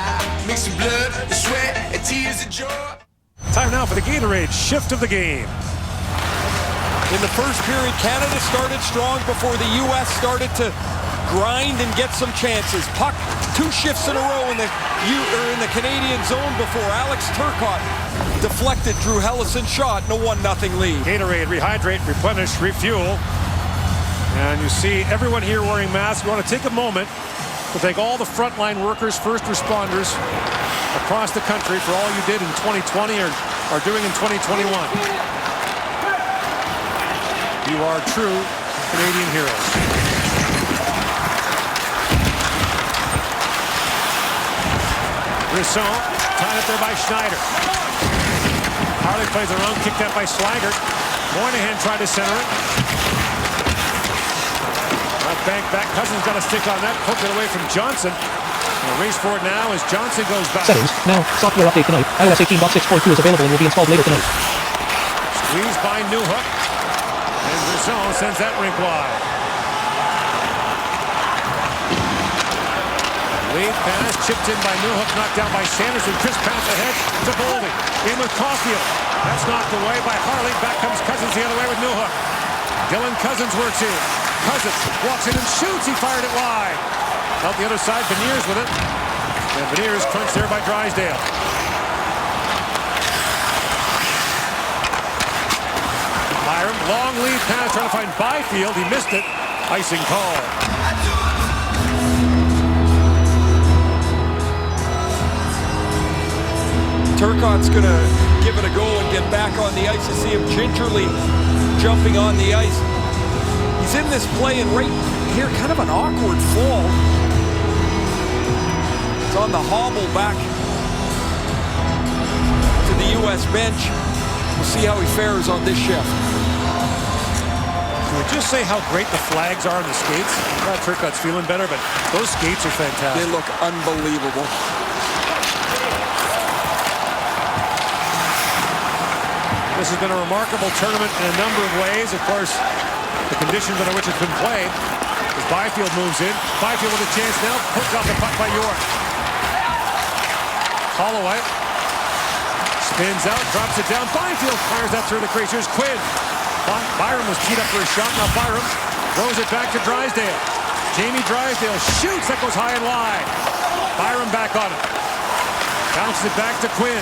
Speaker 4: Time now for the Gatorade shift of the game.
Speaker 1: In the first period, Canada started strong before the U.S. started to grind and get some chances. Puck, 2 shifts in a row in the Canadian zone before Alex Turcotte deflected Drew Hellison's shot. No 1-0 lead.
Speaker 4: Gatorade, rehydrate, replenish, refuel. And you see everyone here wearing masks. We want to take a moment to thank all the frontline workers, first responders across the country for all you did in 2020 or are doing in 2021. You are true Canadian heroes. Brisson, tied up there by Schneider. Harley plays around, kicked out by Swigert. Moynihan tried to center it. Bank back. Cousins got a stick on that. Poked it away from Johnson. And a race for it now as Johnson goes back.
Speaker 12: Settings. Now, software update tonight. iOS 18.6.2 is available and will be installed later tonight.
Speaker 4: Squeezed by Newhook. And Brisson sends that rink wide. Lead pass chipped in by Newhook. Knocked down by Sanderson. Crisp pass ahead to Goldie. In with Caulfield. That's knocked away by Harley. Back comes Cousins the other way with Newhook. Dylan Cousins works in. Cousins walks in and shoots. He fired it wide. Out the other side, Beniers with it. And Beniers crunched there by Drysdale. Long lead pass trying to find Byfield. He missed it. Icing call.
Speaker 1: Turcotte's going to give it a go and get back on the ice. You see him gingerly jumping on the ice. He's in this play, and right here, kind of an awkward fall. It's on the hobble back to the U.S. bench. We'll see how he fares on this shift.
Speaker 4: Can we just say how great the flags are on the skates? I'm glad Turcotte's feeling better, but those skates are fantastic.
Speaker 1: They look unbelievable.
Speaker 4: This has been a remarkable tournament in a number of ways. Of course, the conditions under which it's been played. As Byfield moves in. Byfield with a chance now. Hooked off the puck by York. Holloway spins out, drops it down. Byfield fires that through the crease. Here's Quinn. Byram was teed up for a shot. Now Byram throws it back to Drysdale. Jamie Drysdale shoots. That goes high and wide. Byram back on it. Bounces it back to Quinn.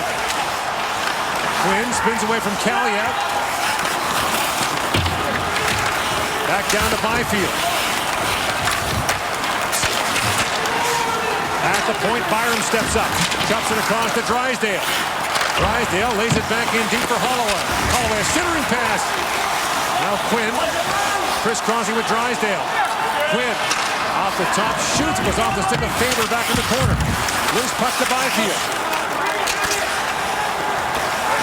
Speaker 4: Quinn spins away from Kaliak. Back down to Byfield. At the point, Byram steps up. Chops it across to Drysdale. Drysdale lays it back in deep for Holloway. Holloway, a centering pass. Now Quinn crisscrossing with Drysdale. Quinn off the top, shoots, goes off the stick of Faber back in the corner. Loose puck to Byfield.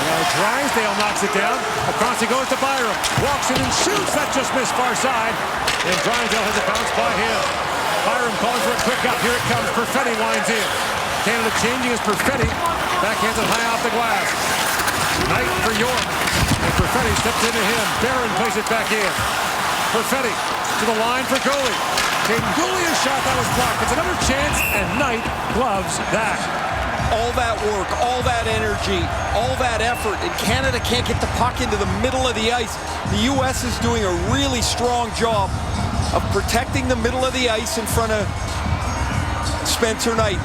Speaker 4: Now Drysdale knocks it down. Across he goes to Byram. Walks in and shoots. That just missed far side. And Drysdale has a bounce by him. Byram calls for a quick up. Here it comes. Perfetti winds in. Canada changing as Perfetti. Backhands it high off the glass. Knight for York. And Perfetti steps into him. Barron plays it back in. Perfetti to the line for goalie. Caden Gooley a shot that was blocked. It's another chance, and Knight gloves that.
Speaker 1: All that work, all that energy, all that effort, and Canada can't get the puck into the middle of the ice. The U.S. is doing a really strong job of protecting the middle of the ice in front of Spencer Knight.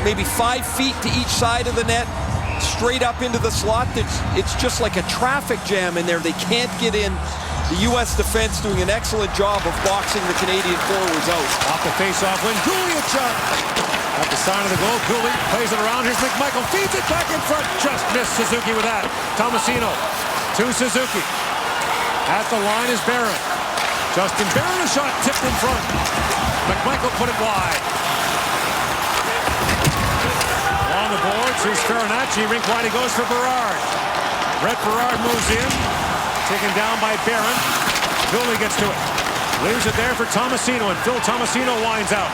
Speaker 1: Maybe 5 feet to each side of the net, straight up into the slot. It's just like a traffic jam in there. They can't get in. The U.S. defense doing an excellent job of boxing the Canadian forwards out.
Speaker 4: Off the face-off win, Gooley a shot. At the sign of the goal, Gooley plays it around. Here's McMichael, feeds it back in front. Just missed Suzuki with that. Tomasino to Suzuki. At the line is Barron. Justin Barron, a shot tipped in front. McMichael put it wide. Along the boards, here's Farinacci. Rink wide, he goes for Berard. Brett Berard moves in. Taken down by Barron. Gooley gets to it. Leaves it there for Tomasino, and Phil Tomasino winds out.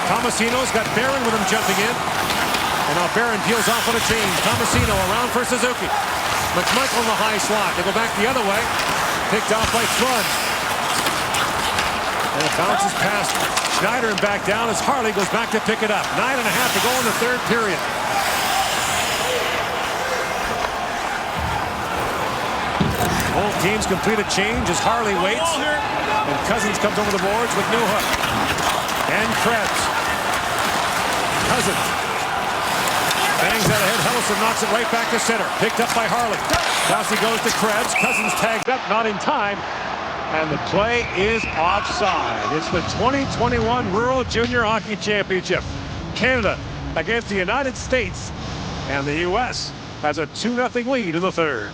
Speaker 4: Tomasino's got Barron with him jumping in. And now Barron peels off on a change. Tomasino around for Suzuki. McMichael in the high slot. They go back the other way. Picked off by Flood. And it bounces past Schneider and back down as Harley goes back to pick it up. 9.5 to go in the third period. Both teams complete a change as Harley waits. And Cousins comes over the boards with Newhook. And Krebs. Cousins. Bangs out ahead. Huddleston knocks it right back to center. Picked up by Harley. Kelsey goes to Krebs. Cousins tagged up, not in time. And the play is offside. It's the 2021 World Junior Hockey Championship. Canada against the United States. And the U.S. has a 2-0 lead in the third.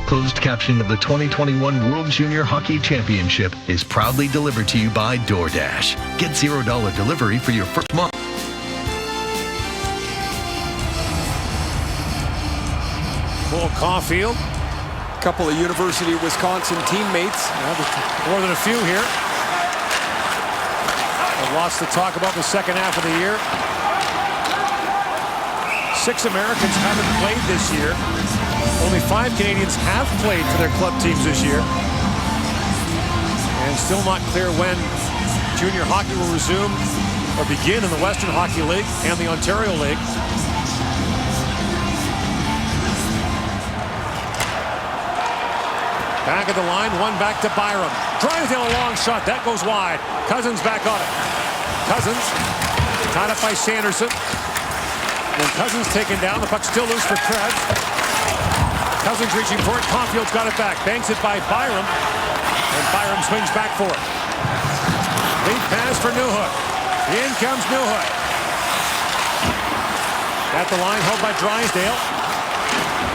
Speaker 3: Closed captioning of the 2021 World Junior Hockey Championship is proudly delivered to you by DoorDash. Get $0 delivery for your first month.
Speaker 4: Cole Caulfield.
Speaker 1: A couple of University of Wisconsin teammates.
Speaker 4: More than a few here. Lots to talk about the second half of the year. 6 Americans haven't played this year. Only 5 Canadians have played for their club teams this year. And still not clear when junior hockey will resume or begin in the Western Hockey League and the Ontario League. Back at the line, one back to Byram. Drysdale a long shot, that goes wide. Cousins back on it. Cousins tied up by Sanderson. When Cousins taken down, the puck still loose for Krebs. Cousins reaching for it. Caulfield's got it back. Banks it by Byram. And Byram swings back for it. Lead pass for Newhook. In comes Newhook. At the line, held by Drysdale.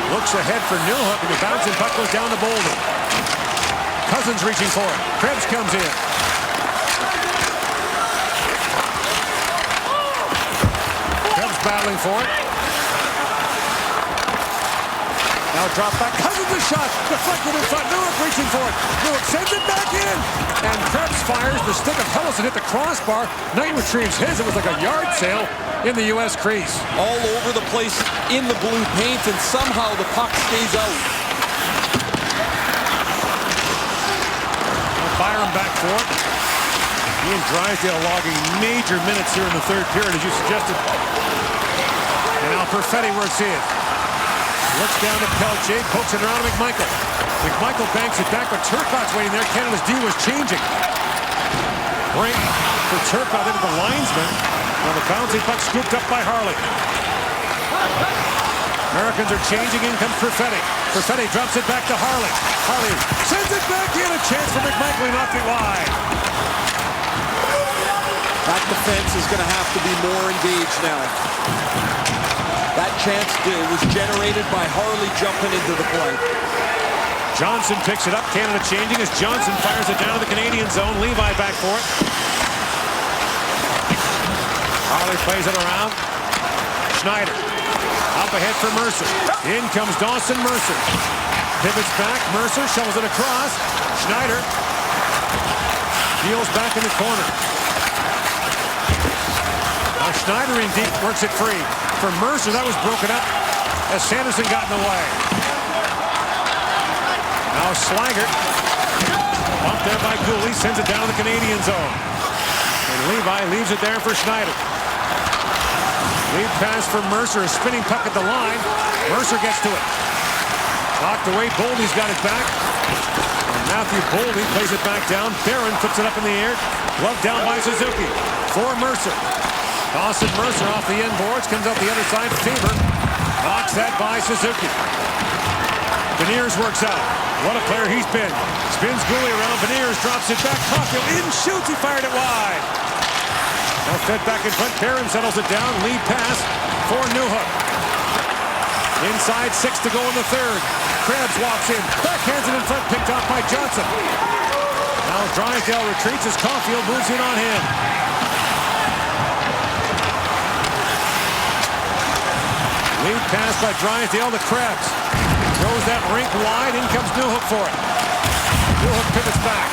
Speaker 4: Looks ahead for Newhook, and the bouncing puck goes down to Bolden. Cousins reaching for it. Krebs comes in. Krebs battling for it. Now drop back. Cousins a shot. Deflected in front. Newhook reaching for it. Newhook sends it back in. And Krebs fires. The stick of Hellison hit the crossbar. Knight retrieves his. It was like a yard sale in the U.S. crease.
Speaker 1: All over the place in the blue paint, and somehow the puck stays out.
Speaker 4: Byram back for it. Ian Drysdale logging major minutes here in the third period, as you suggested. And now Perfetti works in. Looks down to Pelche, pokes it around to McMichael. McMichael banks it back, but Turcotte's waiting there. Canada's D was changing. Brink for Turcotte into the linesman. Now the bouncing puck scooped up by Harley. Americans are changing. In comes Perfetti. Perfetti drops it back to Harley. Harley sends it back in. A chance for McMichael. He knocked it wide.
Speaker 1: That defense is going to have to be more engaged now. That chance was generated by Harley jumping into the play.
Speaker 4: Johnson picks it up. Canada changing as Johnson fires it down to the Canadian zone. Levi back for it. Harley plays it around. Schneider. Up ahead for Mercer. In comes Dawson Mercer. Pivots back. Mercer shovels it across. Schneider. Deals back in the corner. Now Schneider in deep works it free. For Mercer, that was broken up as Sanderson got in the way. Now Slaggert. Bumped there by Gooley. Sends it down to the Canadian zone. And Levi leaves it there for Schneider. Lead pass for Mercer. A spinning puck at the line. Mercer gets to it. Knocked away. Boldy's got it back. And Matthew Boldy plays it back down. Barron puts it up in the air. Glove down by Suzuki. For Mercer. Dawson Mercer off the end boards. Comes out the other side. Faber knocks that by Suzuki. Beniers works out. What a player he's been. Spins Gooley around. Beniers drops it back. Caulfield in, shoots. He fired it wide. Now fed back in front. Barron settles it down. Lead pass for Newhook. Inside 6 to go in the third. Krebs walks in. Backhands it in front. Picked off by Johnson. Now Drysdale retreats as Caulfield moves in on him. Lead pass by Drysdale to Krebs. Throws that rink wide. In comes Newhook for it. Newhook pivots back.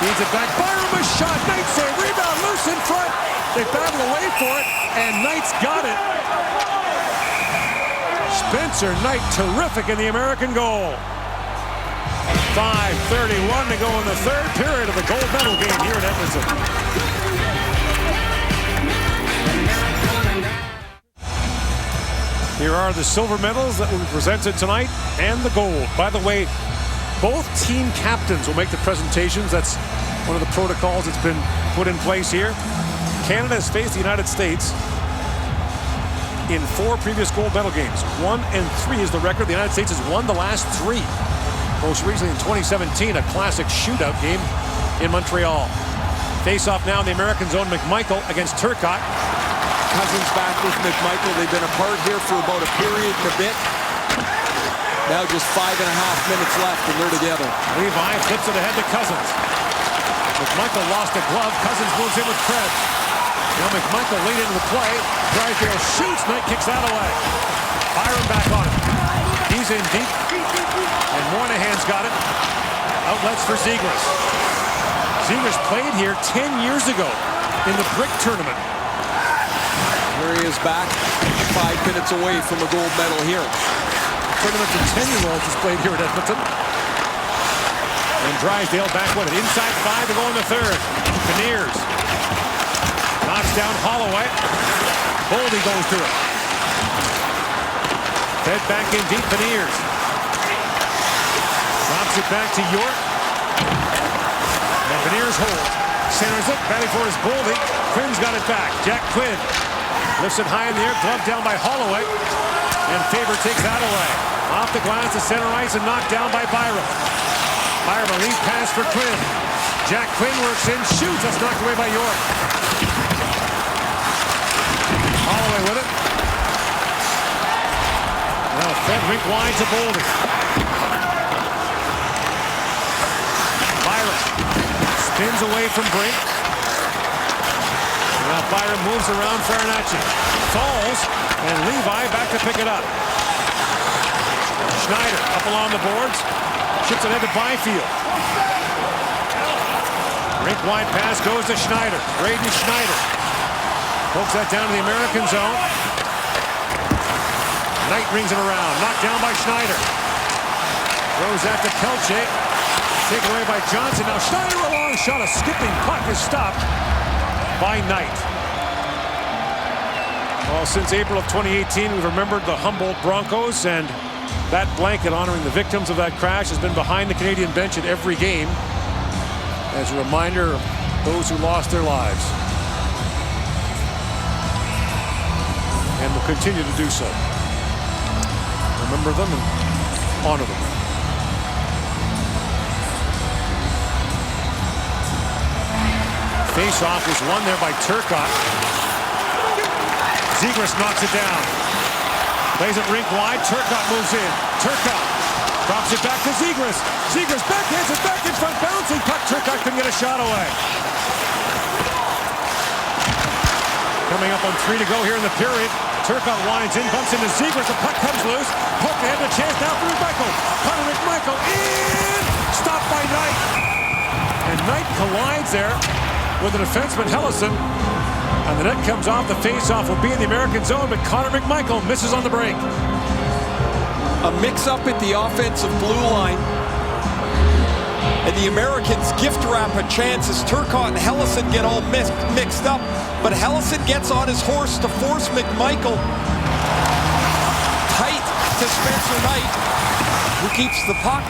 Speaker 4: Feeds it back. Byram a shot. Knight save. Rebound loose in front. They battle away for it. And Knight's got it. Spencer Knight terrific in the American goal. 5:31 to go in the third period of the gold medal game here at Edmonton. Here are the silver medals that will be presented tonight and the gold. By the way, both team captains will make the presentations. That's one of the protocols that's been put in place here. Canada has faced the United States in 4 previous gold medal games. 1 and 3 is the record. The United States has won the last 3. Most recently in 2017, a classic shootout game in Montreal. Face-off now in the American zone. McMichael against Turcotte.
Speaker 1: Cousins back with McMichael. They've been apart here for about a period and a bit. Now just 5.5 minutes left and they're together.
Speaker 4: Levi flips it ahead to Cousins. McMichael lost a glove. Cousins moves in with Krebs. Now McMichael lead into the play. Drysdale shoots. Knight kicks that away. Byron back on it. He's in deep. And Moynihan's got it. Outlets for Zegras. Zegras played here 10 years ago in the Brick Tournament.
Speaker 1: Here he is back, 5 minutes away from a gold medal here.
Speaker 4: Tournament for 10-year-olds is played here at Edmonton. And Drysdale back with it. Inside 5 to go in the third. Beniers knocks down Holloway. Boldy goes to it. Fed back in deep. Beniers drops it back to York. And Beniers holds. Centers it. Batting for his Boldy. Quinn's got it back. Jack Quinn Lifts it high in the air, glove down by Holloway. And Faber takes that away. Off the glass to center ice and knocked down by Byram. Byram, a lead pass for Quinn. Jack Quinn works in, shoots. That's knocked away by York. Holloway with it. Now fed rink wide to Boldy. Byram spins away from Brink. Now Byram moves around Farinacci. Falls, and Levi back to pick it up. Schneider up along the boards. Ships it ahead to Byfield. Rink wide pass goes to Schneider. Braden Schneider pokes that down to the American zone. Knight rings it around. Knocked down by Schneider. Throws that to Pelche. Taken away by Johnson. Now Schneider, a long shot. A skipping puck is stopped by Knight. Well, since April of 2018, we've remembered the Humboldt Broncos, and that blanket honoring the victims of that crash has been behind the Canadian bench at every game as a reminder of those who lost their lives. And will continue to do so. Remember them and honor them. Face-off is won there by Turcotte. Zegras knocks it down. Plays it rink wide. Turcotte moves in. Turcotte drops it back to Zegras. Zegras backhands it back in front. Bouncing puck. Turcotte couldn't get a shot away. Coming up on 3 to go here in the period. Turcotte winds in, bumps into Zegras. The puck comes loose. Poke ahead, a chance now for Michael. Connor McMichael in. Stopped by Knight. And Knight collides there with the defenseman Hellison. And the net comes off. The face-off will be in the American zone, but Connor McMichael misses on the break.
Speaker 1: A mix-up at the offensive blue line. And the Americans gift wrap a chance as Turcotte and Hellison get all mixed up. But Hellison gets on his horse to force McMichael tight to Spencer Knight, who keeps the puck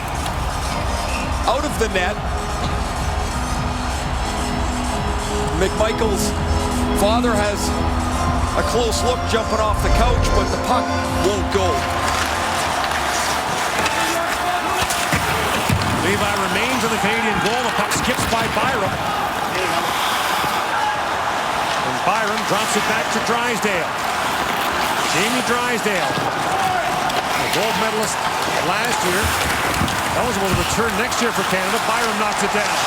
Speaker 1: out of the net. McMichael's father has a close look jumping off the couch, but the puck won't go.
Speaker 4: Levi remains in the Canadian goal. The puck skips by Byram. And Byram drops it back to Drysdale. Jamie Drysdale, the gold medalist last year, eligible to return next year for Canada. Byram knocks it down.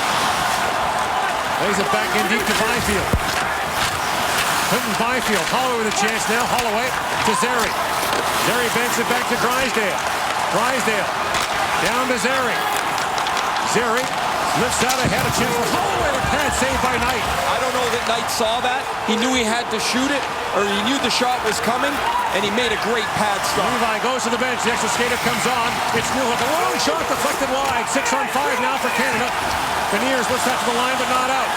Speaker 4: Lays it back in deep to Byfield. Clinton Byfield. Holloway with a chance now. Holloway to Zary. Zary banks it back to Drysdale. Drysdale down to Zary. Zary lifts out ahead. A chance for Holloway. A pad saved by Knight.
Speaker 1: I don't know that Knight saw that. He knew he had to shoot it, or he knew the shot was coming, and he made a great pad stop.
Speaker 4: Levi goes to the bench. The extra skater comes on. It's Newhook. A long shot deflected wide. 6-on-5 now for Canada. Beniers lifts that to the line, but not out.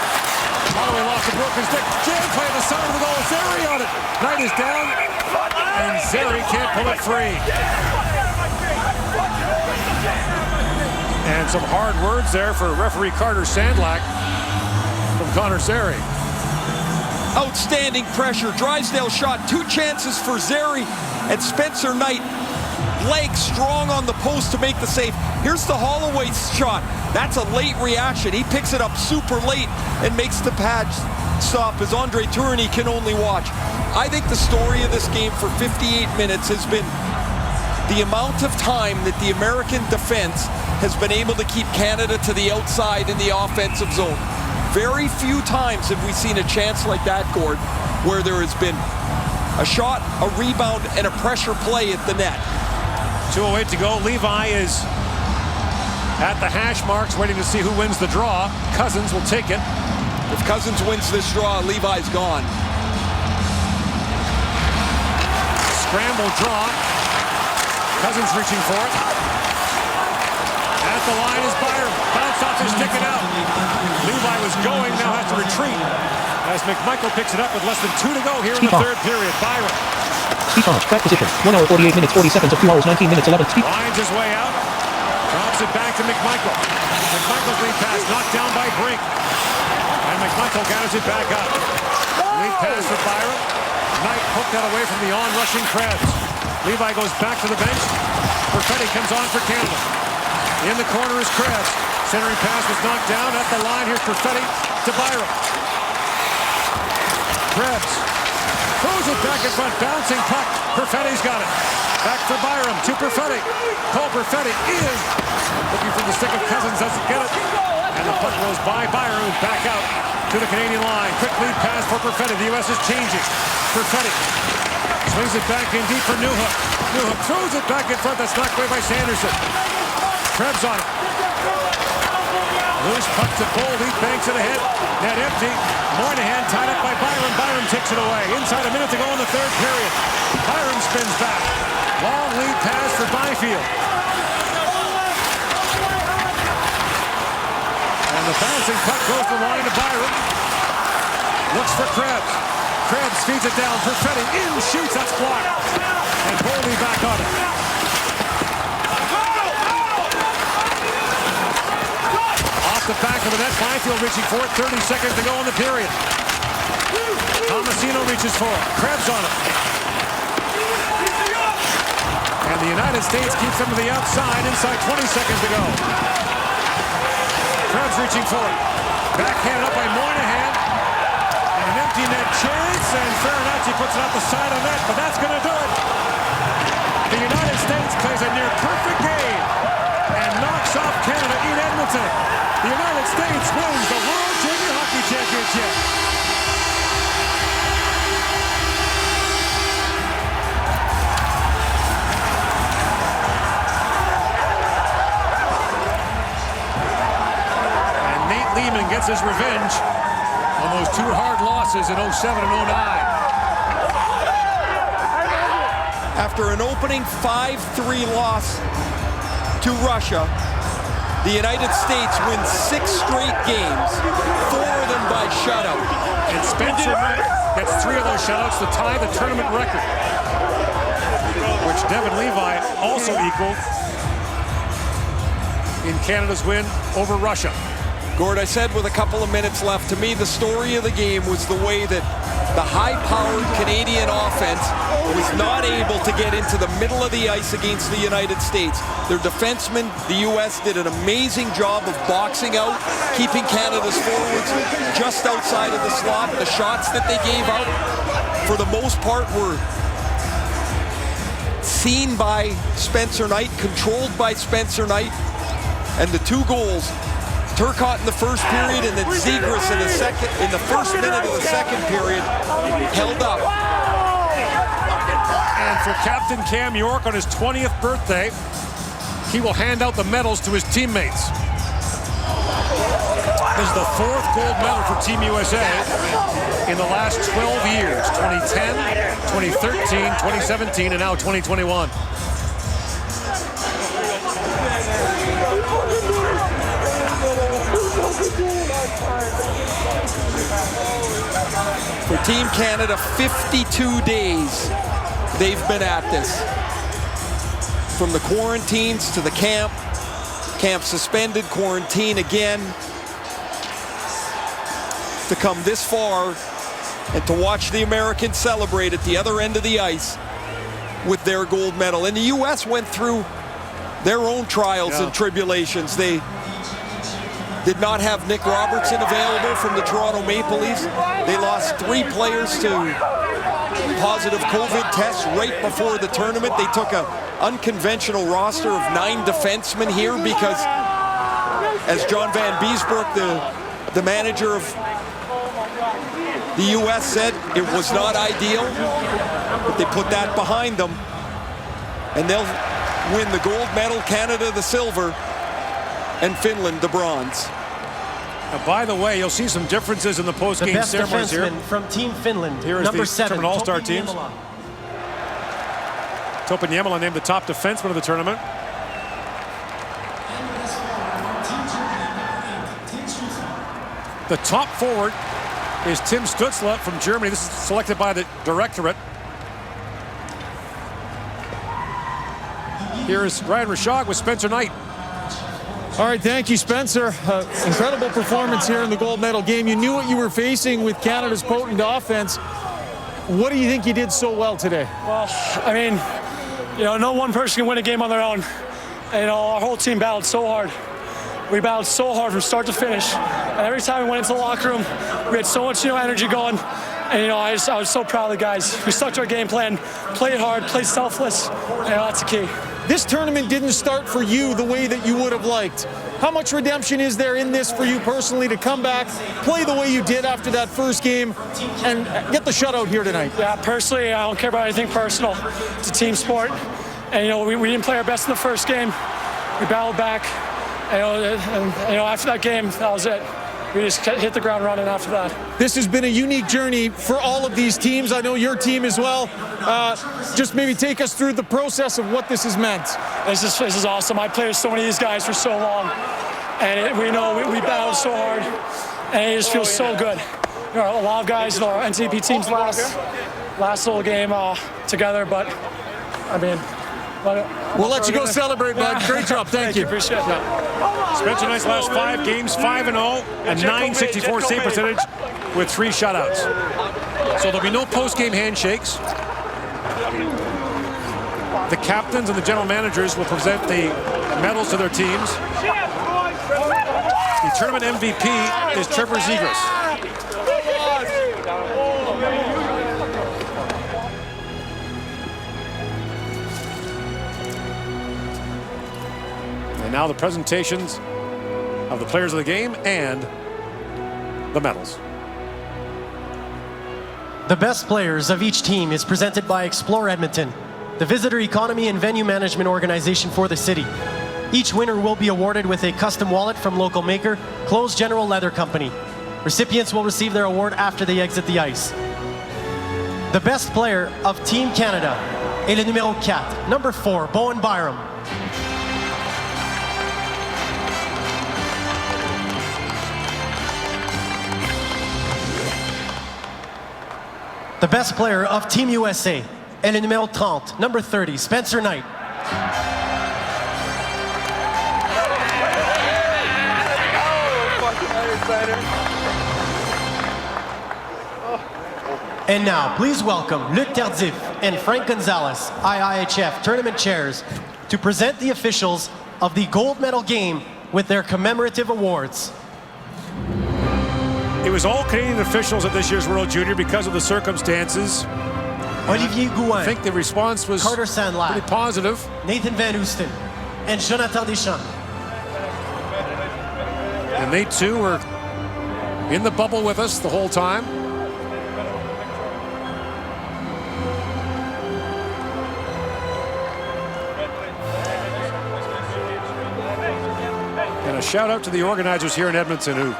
Speaker 4: Holloway lost a broken stick. Jam play at the center of the goal. Zary on it. Knight is down, and Zary can't pull it free. And some hard words there for referee Carter Sandlak from Connor Zary.
Speaker 1: Outstanding pressure. Drysdale shot 2 chances for Zary, and Spencer Knight legs strong on the post to make the save. Here's the Holloway shot. That's a late reaction. He picks it up super late and makes the pad stop as Andre Tourigny can only watch. I think the story of this game for 58 minutes has been the amount of time that the American defense has been able to keep Canada to the outside in the offensive zone. Very few times have we seen a chance like that, Gord, where there has been a shot, a rebound, and a pressure play at the net.
Speaker 4: 2:08 to go. Levi is at the hash marks, waiting to see who wins the draw. Cousins will take it.
Speaker 1: If Cousins wins this draw, Levi's gone.
Speaker 4: Scramble draw. Cousins reaching for it. At the line is Byram. Bounce off his stick and out. Levi was going, now has to retreat as McMichael picks it up with less than 2 to go here in the third period. Byram.
Speaker 12: Speed off. Track position. 1 hour 48 minutes 40 seconds of 2 hours 19 minutes 11. Speed.
Speaker 4: Winds his way out. Drops it back to McMichael. McMichael's lead pass knocked down by Brink. And McMichael gathers it back up. Lead pass for Byram. Knight hooked that away from the on-rushing Krebs. Levi goes back to the bench. Perfetti comes on for Canada. In the corner is Krebs. Centering pass was knocked down at the line. Here's Perfetti to Byram. Krebs throws it back in front. Bouncing puck. Perfetti's got it. Back for Byram to Perfetti. Cole Perfetti is looking for the stick of Cousins. Doesn't get it. And the puck goes by Byram. Back out to the Canadian line. Quick lead pass for Perfetti. The U.S. is changing. Perfetti swings it back in deep for Newhook. Newhook throws it back in front. That's knocked away by Sanderson. Krebs on it. Loose puck to Boldy. Banks it ahead. Net empty. Moynihan tied up by Byram. Byram takes it away. Inside a minute to go in the third period. Byram spins back. Long lead pass for Byfield. And the bouncing puck goes to the line to Byram. Looks for Krebs. Krebs feeds it down. Perfetti in, shoots. That's blocked. And Boldy back on it. Off the back of the net. Byfield reaching for it. 30 seconds to go in the period. Tomasino reaches for it. Krebs on it. And the United States keeps them to the outside. Inside 20 seconds to go. Krebs reaching for it. Backhanded up by Moynihan. And an empty net chance. And Farinacci puts it out the side of the net. But that's going to do it. The United States plays a near perfect game and knocks off Canada in Edmonton. The United States wins the World Junior Hockey Championship. And Nate Lehman gets his revenge on those two hard losses in 07 and 09.
Speaker 1: After an opening 5-3 loss to Russia, the United States wins 6 straight games, 4 of them by shutout.
Speaker 4: And Spencer Knight gets 3 of those shutouts to tie the tournament record, which Devin Levi also equaled in Canada's win over Russia.
Speaker 1: Gord, I said with a couple of minutes left, to me the story of the game was the way that the high-powered Canadian offense was not able to get into the middle of the ice against the United States. Their defensemen, the U.S., did an amazing job of boxing out, keeping Canada's forwards just outside of the slot. The shots that they gave out, for the most part, were seen by Spencer Knight, controlled by Spencer Knight, and the 2 goals, Turcotte in the first period and then Zegras in the first minute of the second period, held up.
Speaker 4: And for Captain Cam York on his 20th birthday, he will hand out the medals to his teammates. This is the 4th gold medal for Team USA in the last 12 years, 2010, 2013, 2017, and now 2021.
Speaker 1: For Team Canada, 52 days they've been at this. From the quarantines to the camp suspended, quarantine again. To come this far and to watch the Americans celebrate at the other end of the ice with their gold medal. And the U.S. went through their own trials and tribulations. They did not have Nick Robertson available from the Toronto Maple Leafs. They lost 3 players to positive COVID tests right before the tournament. They took an unconventional roster of 9 defensemen here because, as John Van Beesbrook, the manager of the U.S. said, it was not ideal, but they put that behind them, and they'll win the gold medal, Canada the silver, and Finland the bronze.
Speaker 4: By the way, you'll see some differences in the post-game ceremonies here.
Speaker 13: From Team Finland,
Speaker 4: here is
Speaker 13: number
Speaker 4: the
Speaker 13: 7,
Speaker 4: tournament all-star teams. Topi Niemela named the top defenseman of the tournament. The top forward is Tim Stützle from Germany. This is selected by the directorate. Here is Ryan Rishaug with Spencer Knight.
Speaker 2: All right, thank you, Spencer. Incredible performance here in the gold medal game. You knew what you were facing with Canada's potent offense. What do you think you did so well today?
Speaker 5: Well, I mean, no one person can win a game on their own. And, our whole team battled so hard. We battled so hard from start to finish. And every time we went into the locker room, we had so much, energy going. And, I was so proud of the guys. We stuck to our game plan, played hard, played selfless. That's the key.
Speaker 2: This tournament didn't start for you the way that you would have liked. How much redemption is there in this for you personally to come back, play the way you did after that first game, and get the shutout here tonight?
Speaker 5: Yeah, personally, I don't care about anything personal. It's a team sport. And, we didn't play our best in the first game. We battled back. And after that game, that was it. We just hit the ground running after that.
Speaker 2: This has been a unique journey for all of these teams. I know your team as well. Just maybe take us through the process of what this has meant.
Speaker 5: This is awesome. I played with so many of these guys for so long. And we battled so hard. And it just feels so good. A lot of guys in our NTP team's last little game together. But, I mean...
Speaker 2: We'll let you go celebrate, bud. Great job. Thank you.
Speaker 5: Appreciate it.
Speaker 4: Spencer Knight's last 5 games, 5-0, and .964 save percentage with 3 shutouts. So there'll be no post-game handshakes. The captains and the general managers will present the medals to their teams. The tournament MVP is Trevor Zegras. And now the presentations of the players of the game and the medals.
Speaker 13: The best players of each team is presented by Explore Edmonton, the visitor economy and venue management organization for the city. Each winner will be awarded with a custom wallet from local maker, Close General Leather Company. Recipients will receive their award after they exit the ice. The best player of Team Canada est le numéro 4, number 4, Bowen Byram. The best player of Team USA est le numéro 30, number 30, Spencer Knight. And now, please welcome Luc Tardif and Frank Gonzalez, IIHF tournament chairs, to present the officials of the gold medal game with their commemorative awards.
Speaker 4: It was all Canadian officials at this year's World Junior because of the circumstances.
Speaker 13: Olivier Gouin,
Speaker 4: I think the response was
Speaker 13: Carter Sandlak,
Speaker 4: pretty positive.
Speaker 13: Nathan Van Oosten, and Jonathan Deschamps.
Speaker 4: And they too were in the bubble with us the whole time. And a shout out to the organizers here in Edmonton who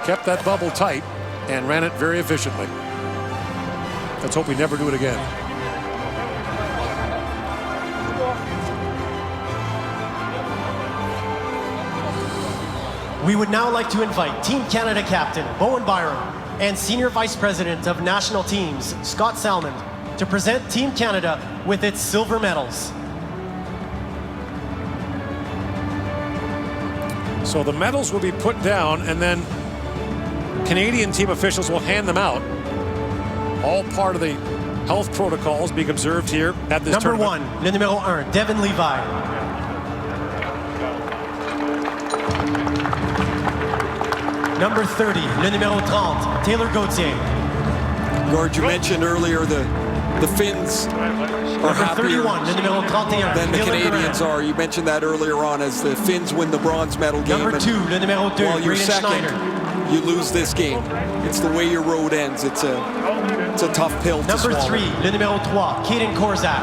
Speaker 4: kept that bubble tight and ran it very efficiently. Let's hope we never do it again.
Speaker 13: We would now like to invite Team Canada captain Bowen Byram and Senior Vice President of National Teams Scott Salmond to present Team Canada with its silver medals.
Speaker 4: So the medals will be put down and then Canadian team officials will hand them out. All part of the health protocols being observed here at this
Speaker 13: Number
Speaker 4: tournament.
Speaker 13: 1, le numéro 1, Devin Levi. Number 30, le numéro 30, Taylor Gauthier.
Speaker 1: Gord, you mentioned earlier the Finns are happier
Speaker 13: 31, le numéro 31,
Speaker 1: than the
Speaker 13: Dylan
Speaker 1: Canadians
Speaker 13: Duran.
Speaker 1: are. You mentioned that earlier on as the Finns win the bronze medal game.
Speaker 13: Number 2, le numéro 2,
Speaker 1: while you're
Speaker 13: Braden
Speaker 1: second,
Speaker 13: Schneider.
Speaker 1: you lose this game. It's the way your road ends. It's a tough pill to
Speaker 13: Number
Speaker 1: swallow.
Speaker 13: 3, le numéro 3, Kaden Korzak.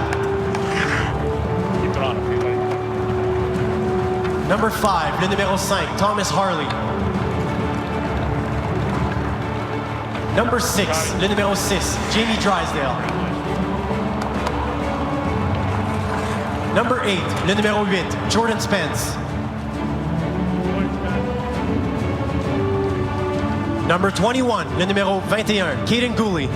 Speaker 13: Number 5, le numéro 5, Thomas Harley. Number 6, le numéro 6, Jamie Drysdale. Number 8, le numéro 8, Jordan Spence. Number 21, le numéro 21, Caden Gooley.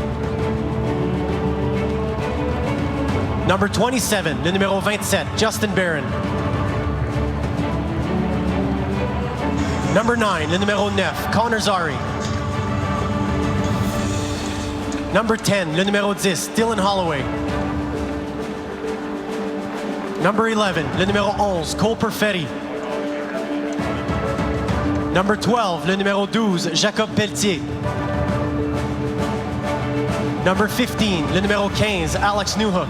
Speaker 13: Number 27, le numéro 27, Justin Barron. Number 9, le numéro 9, Connor Zari. Number 10, le numéro 10, Dylan Holloway. Number 11, le numéro 11, Cole Perfetti. Number 12, le numéro 12, Jacob Pelletier. Number 15, le numéro 15, Alex Newhook.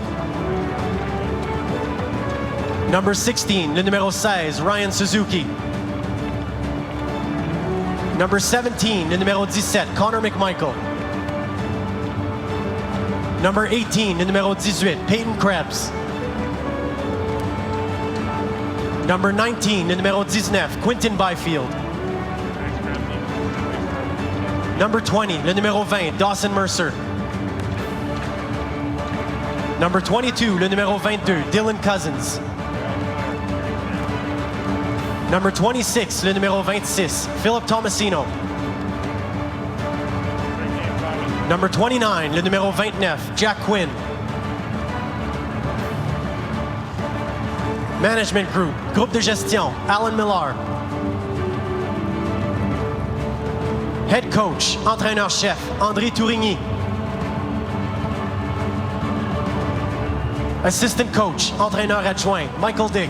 Speaker 13: Number 16, le numéro 16, Ryan Suzuki. Number 17, le numéro 17, Connor McMichael. Number 18, le numéro 18, Peyton Krebs. Number 19, le numéro 19, Quinton Byfield. Number 20, le numéro 20, Dawson Mercer. Number 22, le numéro 22, Dylan Cousins. Number 26, le numéro 26, Philip Tomasino. Number 29, le numéro 29, Jack Quinn. Management Group, Groupe de gestion, Alan Millar. Head Coach, Entraîneur-chef, André Tourigny. Assistant Coach, Entraîneur adjoint, Michael Dick.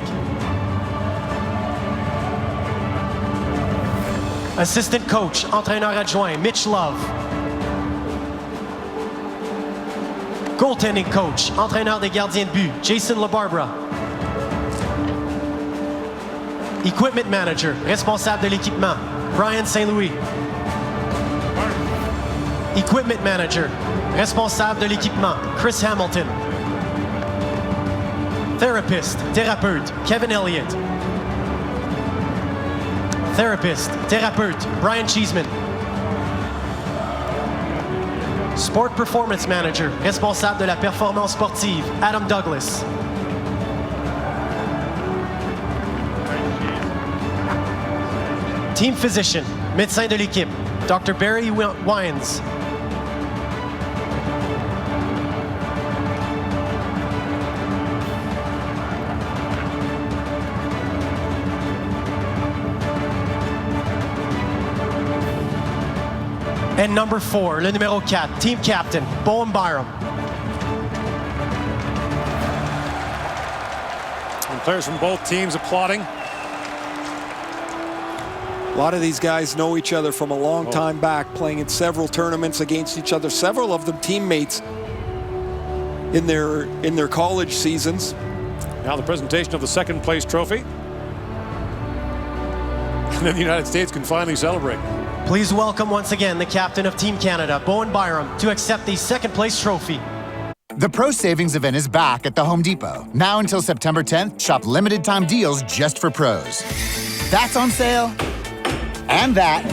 Speaker 13: Assistant Coach, Entraîneur adjoint, Mitch Love. Goaltending Coach, Entraîneur des gardiens de but, Jason LaBarbera. Equipment Manager, responsable de l'équipement, Brian Saint-Louis. Equipment Manager, responsable de l'équipement, Chris Hamilton. Therapist, thérapeute, Kevin Elliott. Therapist, thérapeute, Brian Cheeseman. Sport Performance Manager, responsable de la performance sportive, Adam Douglas. Team Physician, médecin de l'équipe, Dr. Barry Wines. And number 4, le numéro 4, Team Captain, Bowen Byram.
Speaker 4: And players from both teams applauding.
Speaker 1: A lot of these guys know each other from a long time back, playing in several tournaments against each other, several of them teammates in their college seasons.
Speaker 4: Now the presentation of the second place trophy. And then the United States can finally celebrate.
Speaker 13: Please welcome once again the captain of Team Canada, Bowen Byram, to accept the second place trophy.
Speaker 14: The Pro Savings event is back at the Home Depot. Now until September 10th, shop limited time deals just for pros. That's on sale. And that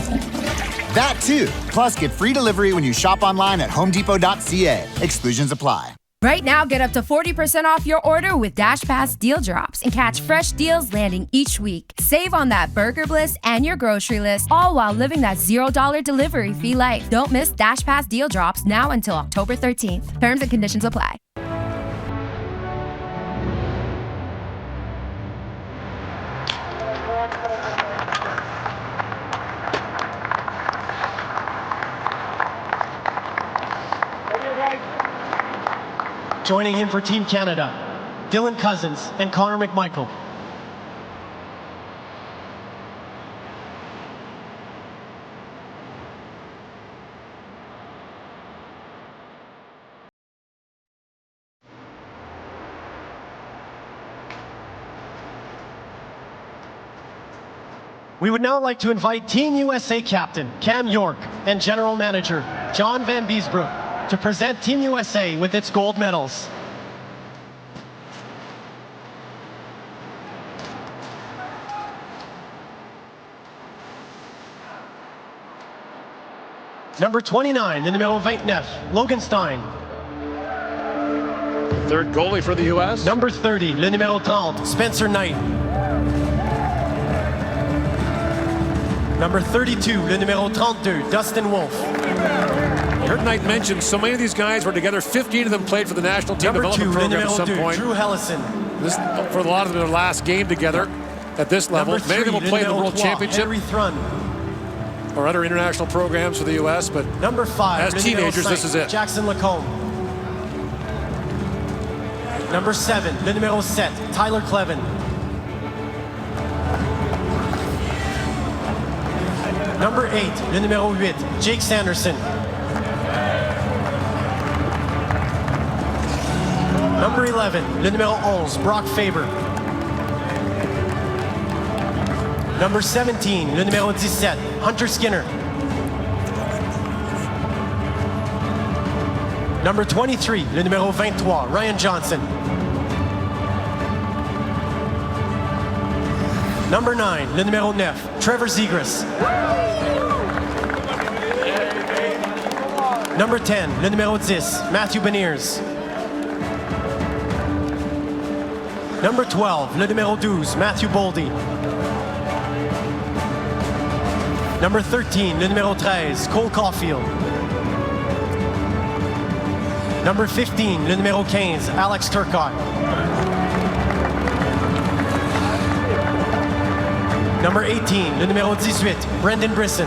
Speaker 14: too. Plus, get free delivery when you shop online at homedepot.ca. Exclusions apply.
Speaker 15: Right now, get up to 40% off your order with Dash Pass Deal Drops and catch fresh deals landing each week. Save on that Burger Bliss and your grocery list, all while living that $0 delivery fee life. Don't miss Dash Pass Deal Drops now until October 13th. Terms and conditions apply.
Speaker 13: Joining him for Team Canada, Dylan Cousins and Connor McMichael. We would now like to invite Team USA captain Cam York and general manager John Van Beesbroek to present Team USA with its gold medals. Number 29, le numéro 29, Logan Stein.
Speaker 4: Third goalie for the U.S.
Speaker 13: Number 30, le numéro 30, Spencer Knight. Number 32, le numéro 32, Dustin Wolf.
Speaker 4: You heard Knight mention so many of these guys were together. 15 of them played for the national team development program at some point.
Speaker 13: Drew Hellison.
Speaker 4: This for a lot of them, their last game together at this level. Many of them will play in the World Championship.
Speaker 13: Henry Thrun.
Speaker 4: or other international programs for the U.S., but
Speaker 13: Number 5,
Speaker 4: as teenagers, this is it.
Speaker 13: Jackson Lacombe. Number 7, le numéro 7, Tyler Clevin. Number 8, le numéro 8, Jake Sanderson. Number 11, le numéro 11, Brock Faber. Number 17, le numéro 17, Hunter Skinner. Number 23, le numéro 23, Ryan Johnson. Number 9, le numéro 9, Trevor Zegras. Number 10, le numéro 10, Matthew Beniers. Number 12, le numéro 12, Matthew Boldy. Number 13, le numéro 13, Cole Caulfield. Number 15, le numéro 15, Alex Turcotte. Number 18, le numéro 18, Brendan Brisson.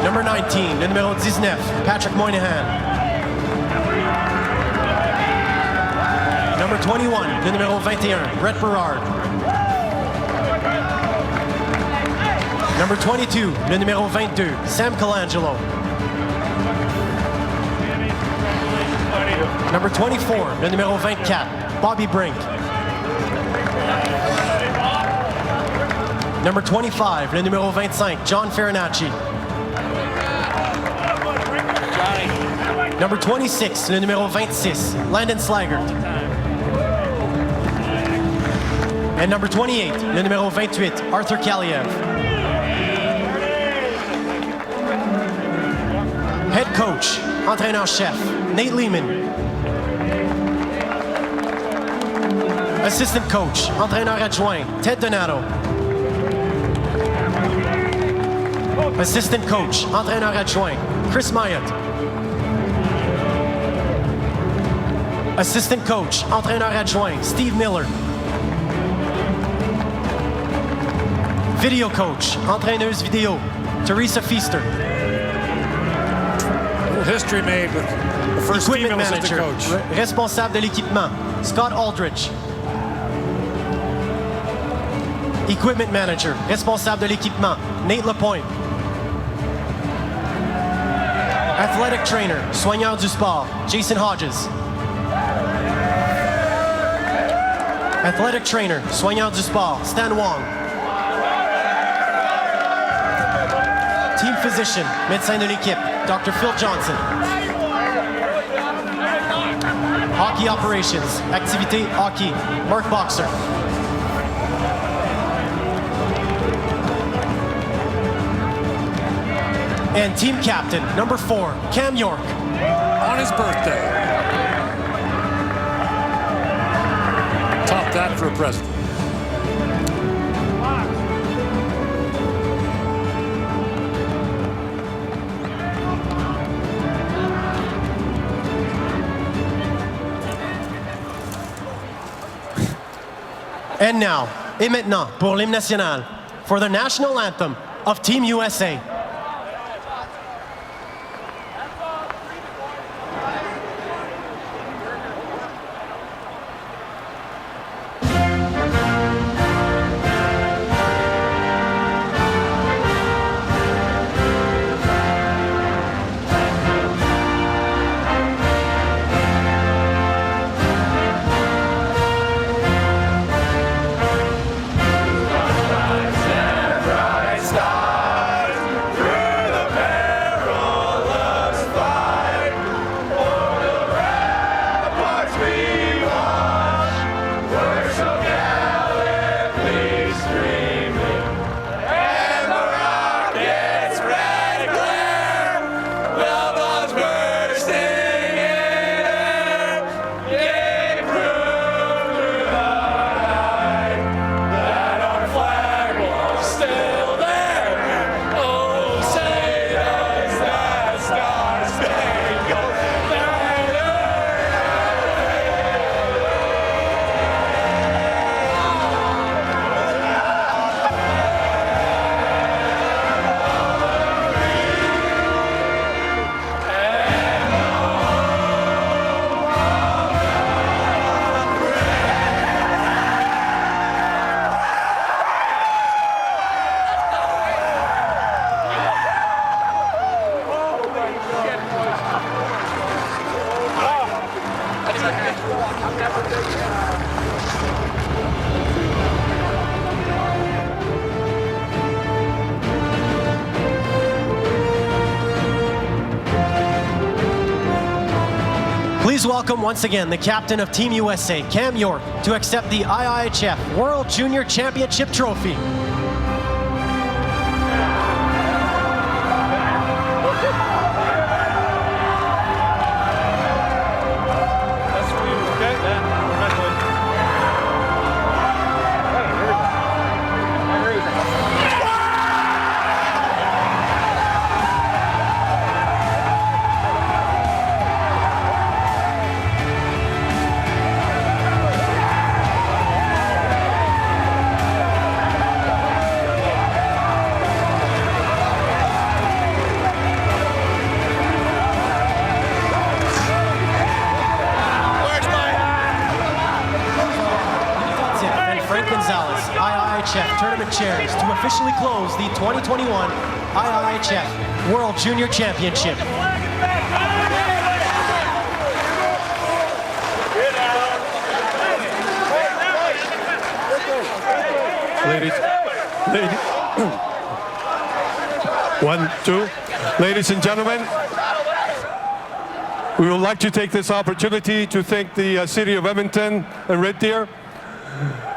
Speaker 13: Number 19, le numéro 19, Patrick Moynihan. Number 21, le numéro 21, Brett Berard. Number 22, le numéro 22, Sam Colangelo. Number 24, le numéro 24, Bobby Brink. Number 25, le numéro 25, John Farinacci. Number 26, le numéro 26, Landon Slaggert. And number 28, le numéro 28, Arthur Kaliev. Head coach, entraîneur-chef, Nate Lehman. Assistant coach, entraîneur adjoint, Ted Donato. Assistant coach, entraîneur adjoint, Chris Myatt. Assistant coach, entraîneur adjoint, Steve Miller. Video coach, entraîneuse vidéo, Teresa Feaster.
Speaker 4: History made with the first
Speaker 13: Equipment
Speaker 4: female assistant
Speaker 13: manager,
Speaker 4: coach.
Speaker 13: responsable de l'équipement, Scott Aldrich. Equipment manager, responsable de l'équipement, Nate Lapointe. Athletic trainer, soigneur du sport, Jason Hodges. Athletic trainer, soigneur du sport, Stan Wong. Team physician, médecin de l'équipe, Dr. Phil Johnson. Hockey operations, activité hockey, Mark Boxer. And team captain, number 4, Cam York.
Speaker 4: On his birthday. Top that for a present.
Speaker 13: And now, et maintenant, pour l'hymne national, for the national anthem of Team USA. Please welcome once again the captain of Team USA, Cam York, to accept the IIHF World Junior Championship trophy. IIHF Tournament Chairs to officially close the 2021 IIHF World Junior Championship.
Speaker 16: Ladies and gentlemen, we would like to take this opportunity to thank the city of Edmonton and Red Deer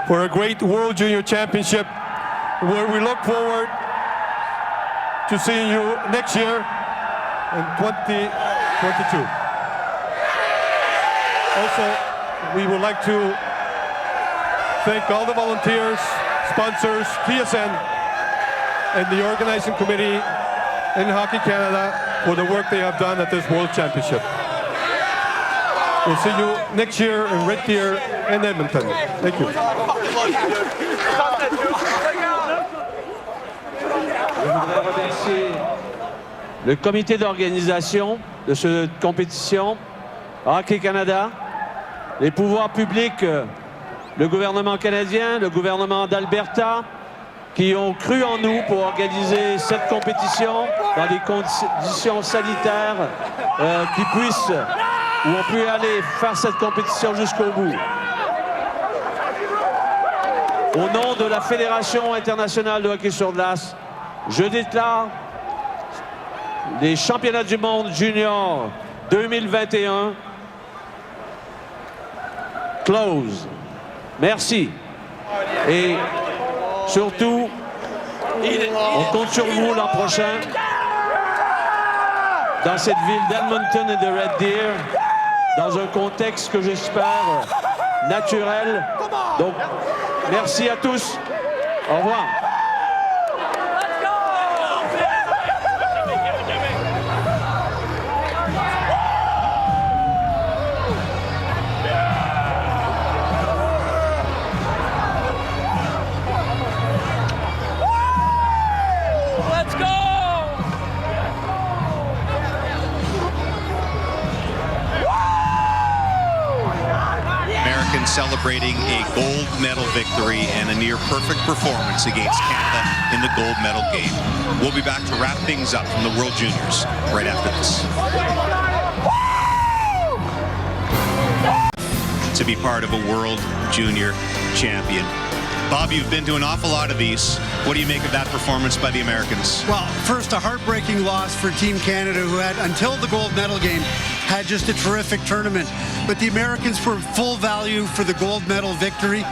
Speaker 16: for a great World Junior Championship, where we look forward to seeing you next year in 2022. Also, we would like to thank all the volunteers, sponsors, TSN, and the organizing committee in Hockey Canada for the work they have done at this World Championship. We'll see you next year in Red Deer and Edmonton. Thank you.
Speaker 17: Je voudrais remercier le comité d'organisation de cette compétition, Hockey Canada, les pouvoirs publics, le gouvernement canadien, le gouvernement d'Alberta, qui ont cru en nous pour organiser cette compétition dans des conditions sanitaires qui puissent, où on peut aller faire cette compétition jusqu'au bout. Au nom de la Fédération internationale de hockey sur glace, je déclare les championnats du monde junior 2021 close. Merci. Et surtout, on compte sur vous l'an prochain dans cette ville d'Edmonton et de Red Deer, dans un contexte que j'espère naturel. Donc, merci à tous. Au revoir.
Speaker 7: Celebrating a gold medal victory and a near perfect performance against Canada in the gold medal game. We'll be back to wrap things up from the World Juniors right after this. To be part of a World Junior champion. Bob, you've been to an awful lot of these. What do you make of that performance by the Americans?
Speaker 8: Well, first, a heartbreaking loss for Team Canada, who had, until the gold medal game, had just a terrific tournament. But the Americans were full value for the gold medal victory.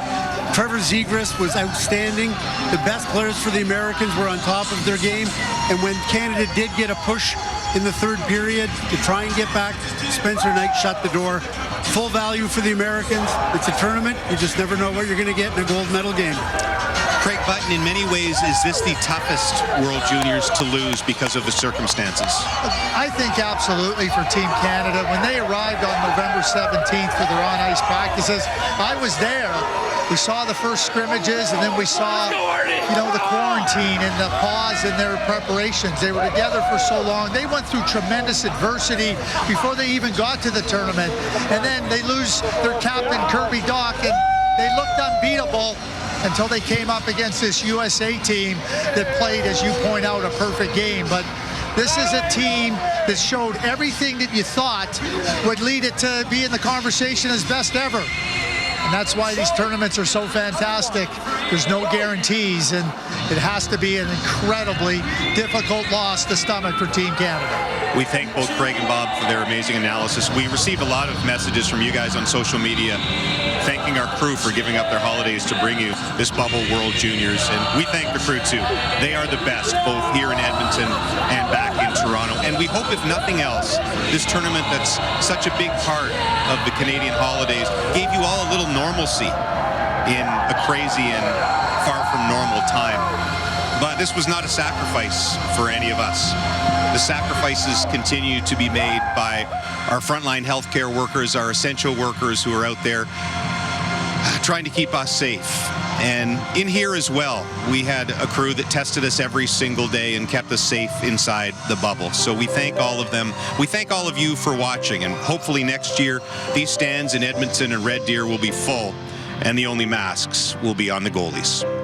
Speaker 8: Trevor Zegras was outstanding. The best players for the Americans were on top of their game. And when Canada did get a push in the third period to try and get back, Spencer Knight shut the door. Full value for the Americans. It's a tournament. You just never know what you're going to get in a gold medal game.
Speaker 7: Craig Button, in many ways, is this the toughest World Juniors to lose because of the circumstances?
Speaker 9: I think absolutely for Team Canada. When they arrived on November 17th for their on-ice practices, I was there. We saw the first scrimmages, and then we saw, the quarantine and the pause in their preparations. They were together for so long. They went through tremendous adversity before they even got to the tournament. And then they lose their captain, Kirby Dock, and they looked unbeatable until they came up against this USA team that played, as you point out, a perfect game. But this is a team that showed everything that you thought would lead it to be in the conversation as best ever. And that's why these tournaments are so fantastic. There's no guarantees, and it has to be an incredibly difficult loss to stomach for Team Canada.
Speaker 7: We thank both Craig and Bob for their amazing analysis. We received a lot of messages from you guys on social media thanking our crew for giving up their holidays to bring you this Bubble World Juniors. And we thank the crew too. They are the best, both here in Edmonton and back in Toronto. And we hope, if nothing else, this tournament that's such a big part of the Canadian holidays gave you all a little normalcy in a crazy and far from normal time. But this was not a sacrifice for any of us. The sacrifices continue to be made by our frontline healthcare workers, our essential workers who are out there trying to keep us safe. And in here as well, we had a crew that tested us every single day and kept us safe inside the bubble. So we thank all of them. We thank all of you for watching, and hopefully next year, these stands in Edmonton and Red Deer will be full, and the only masks will be on the goalies.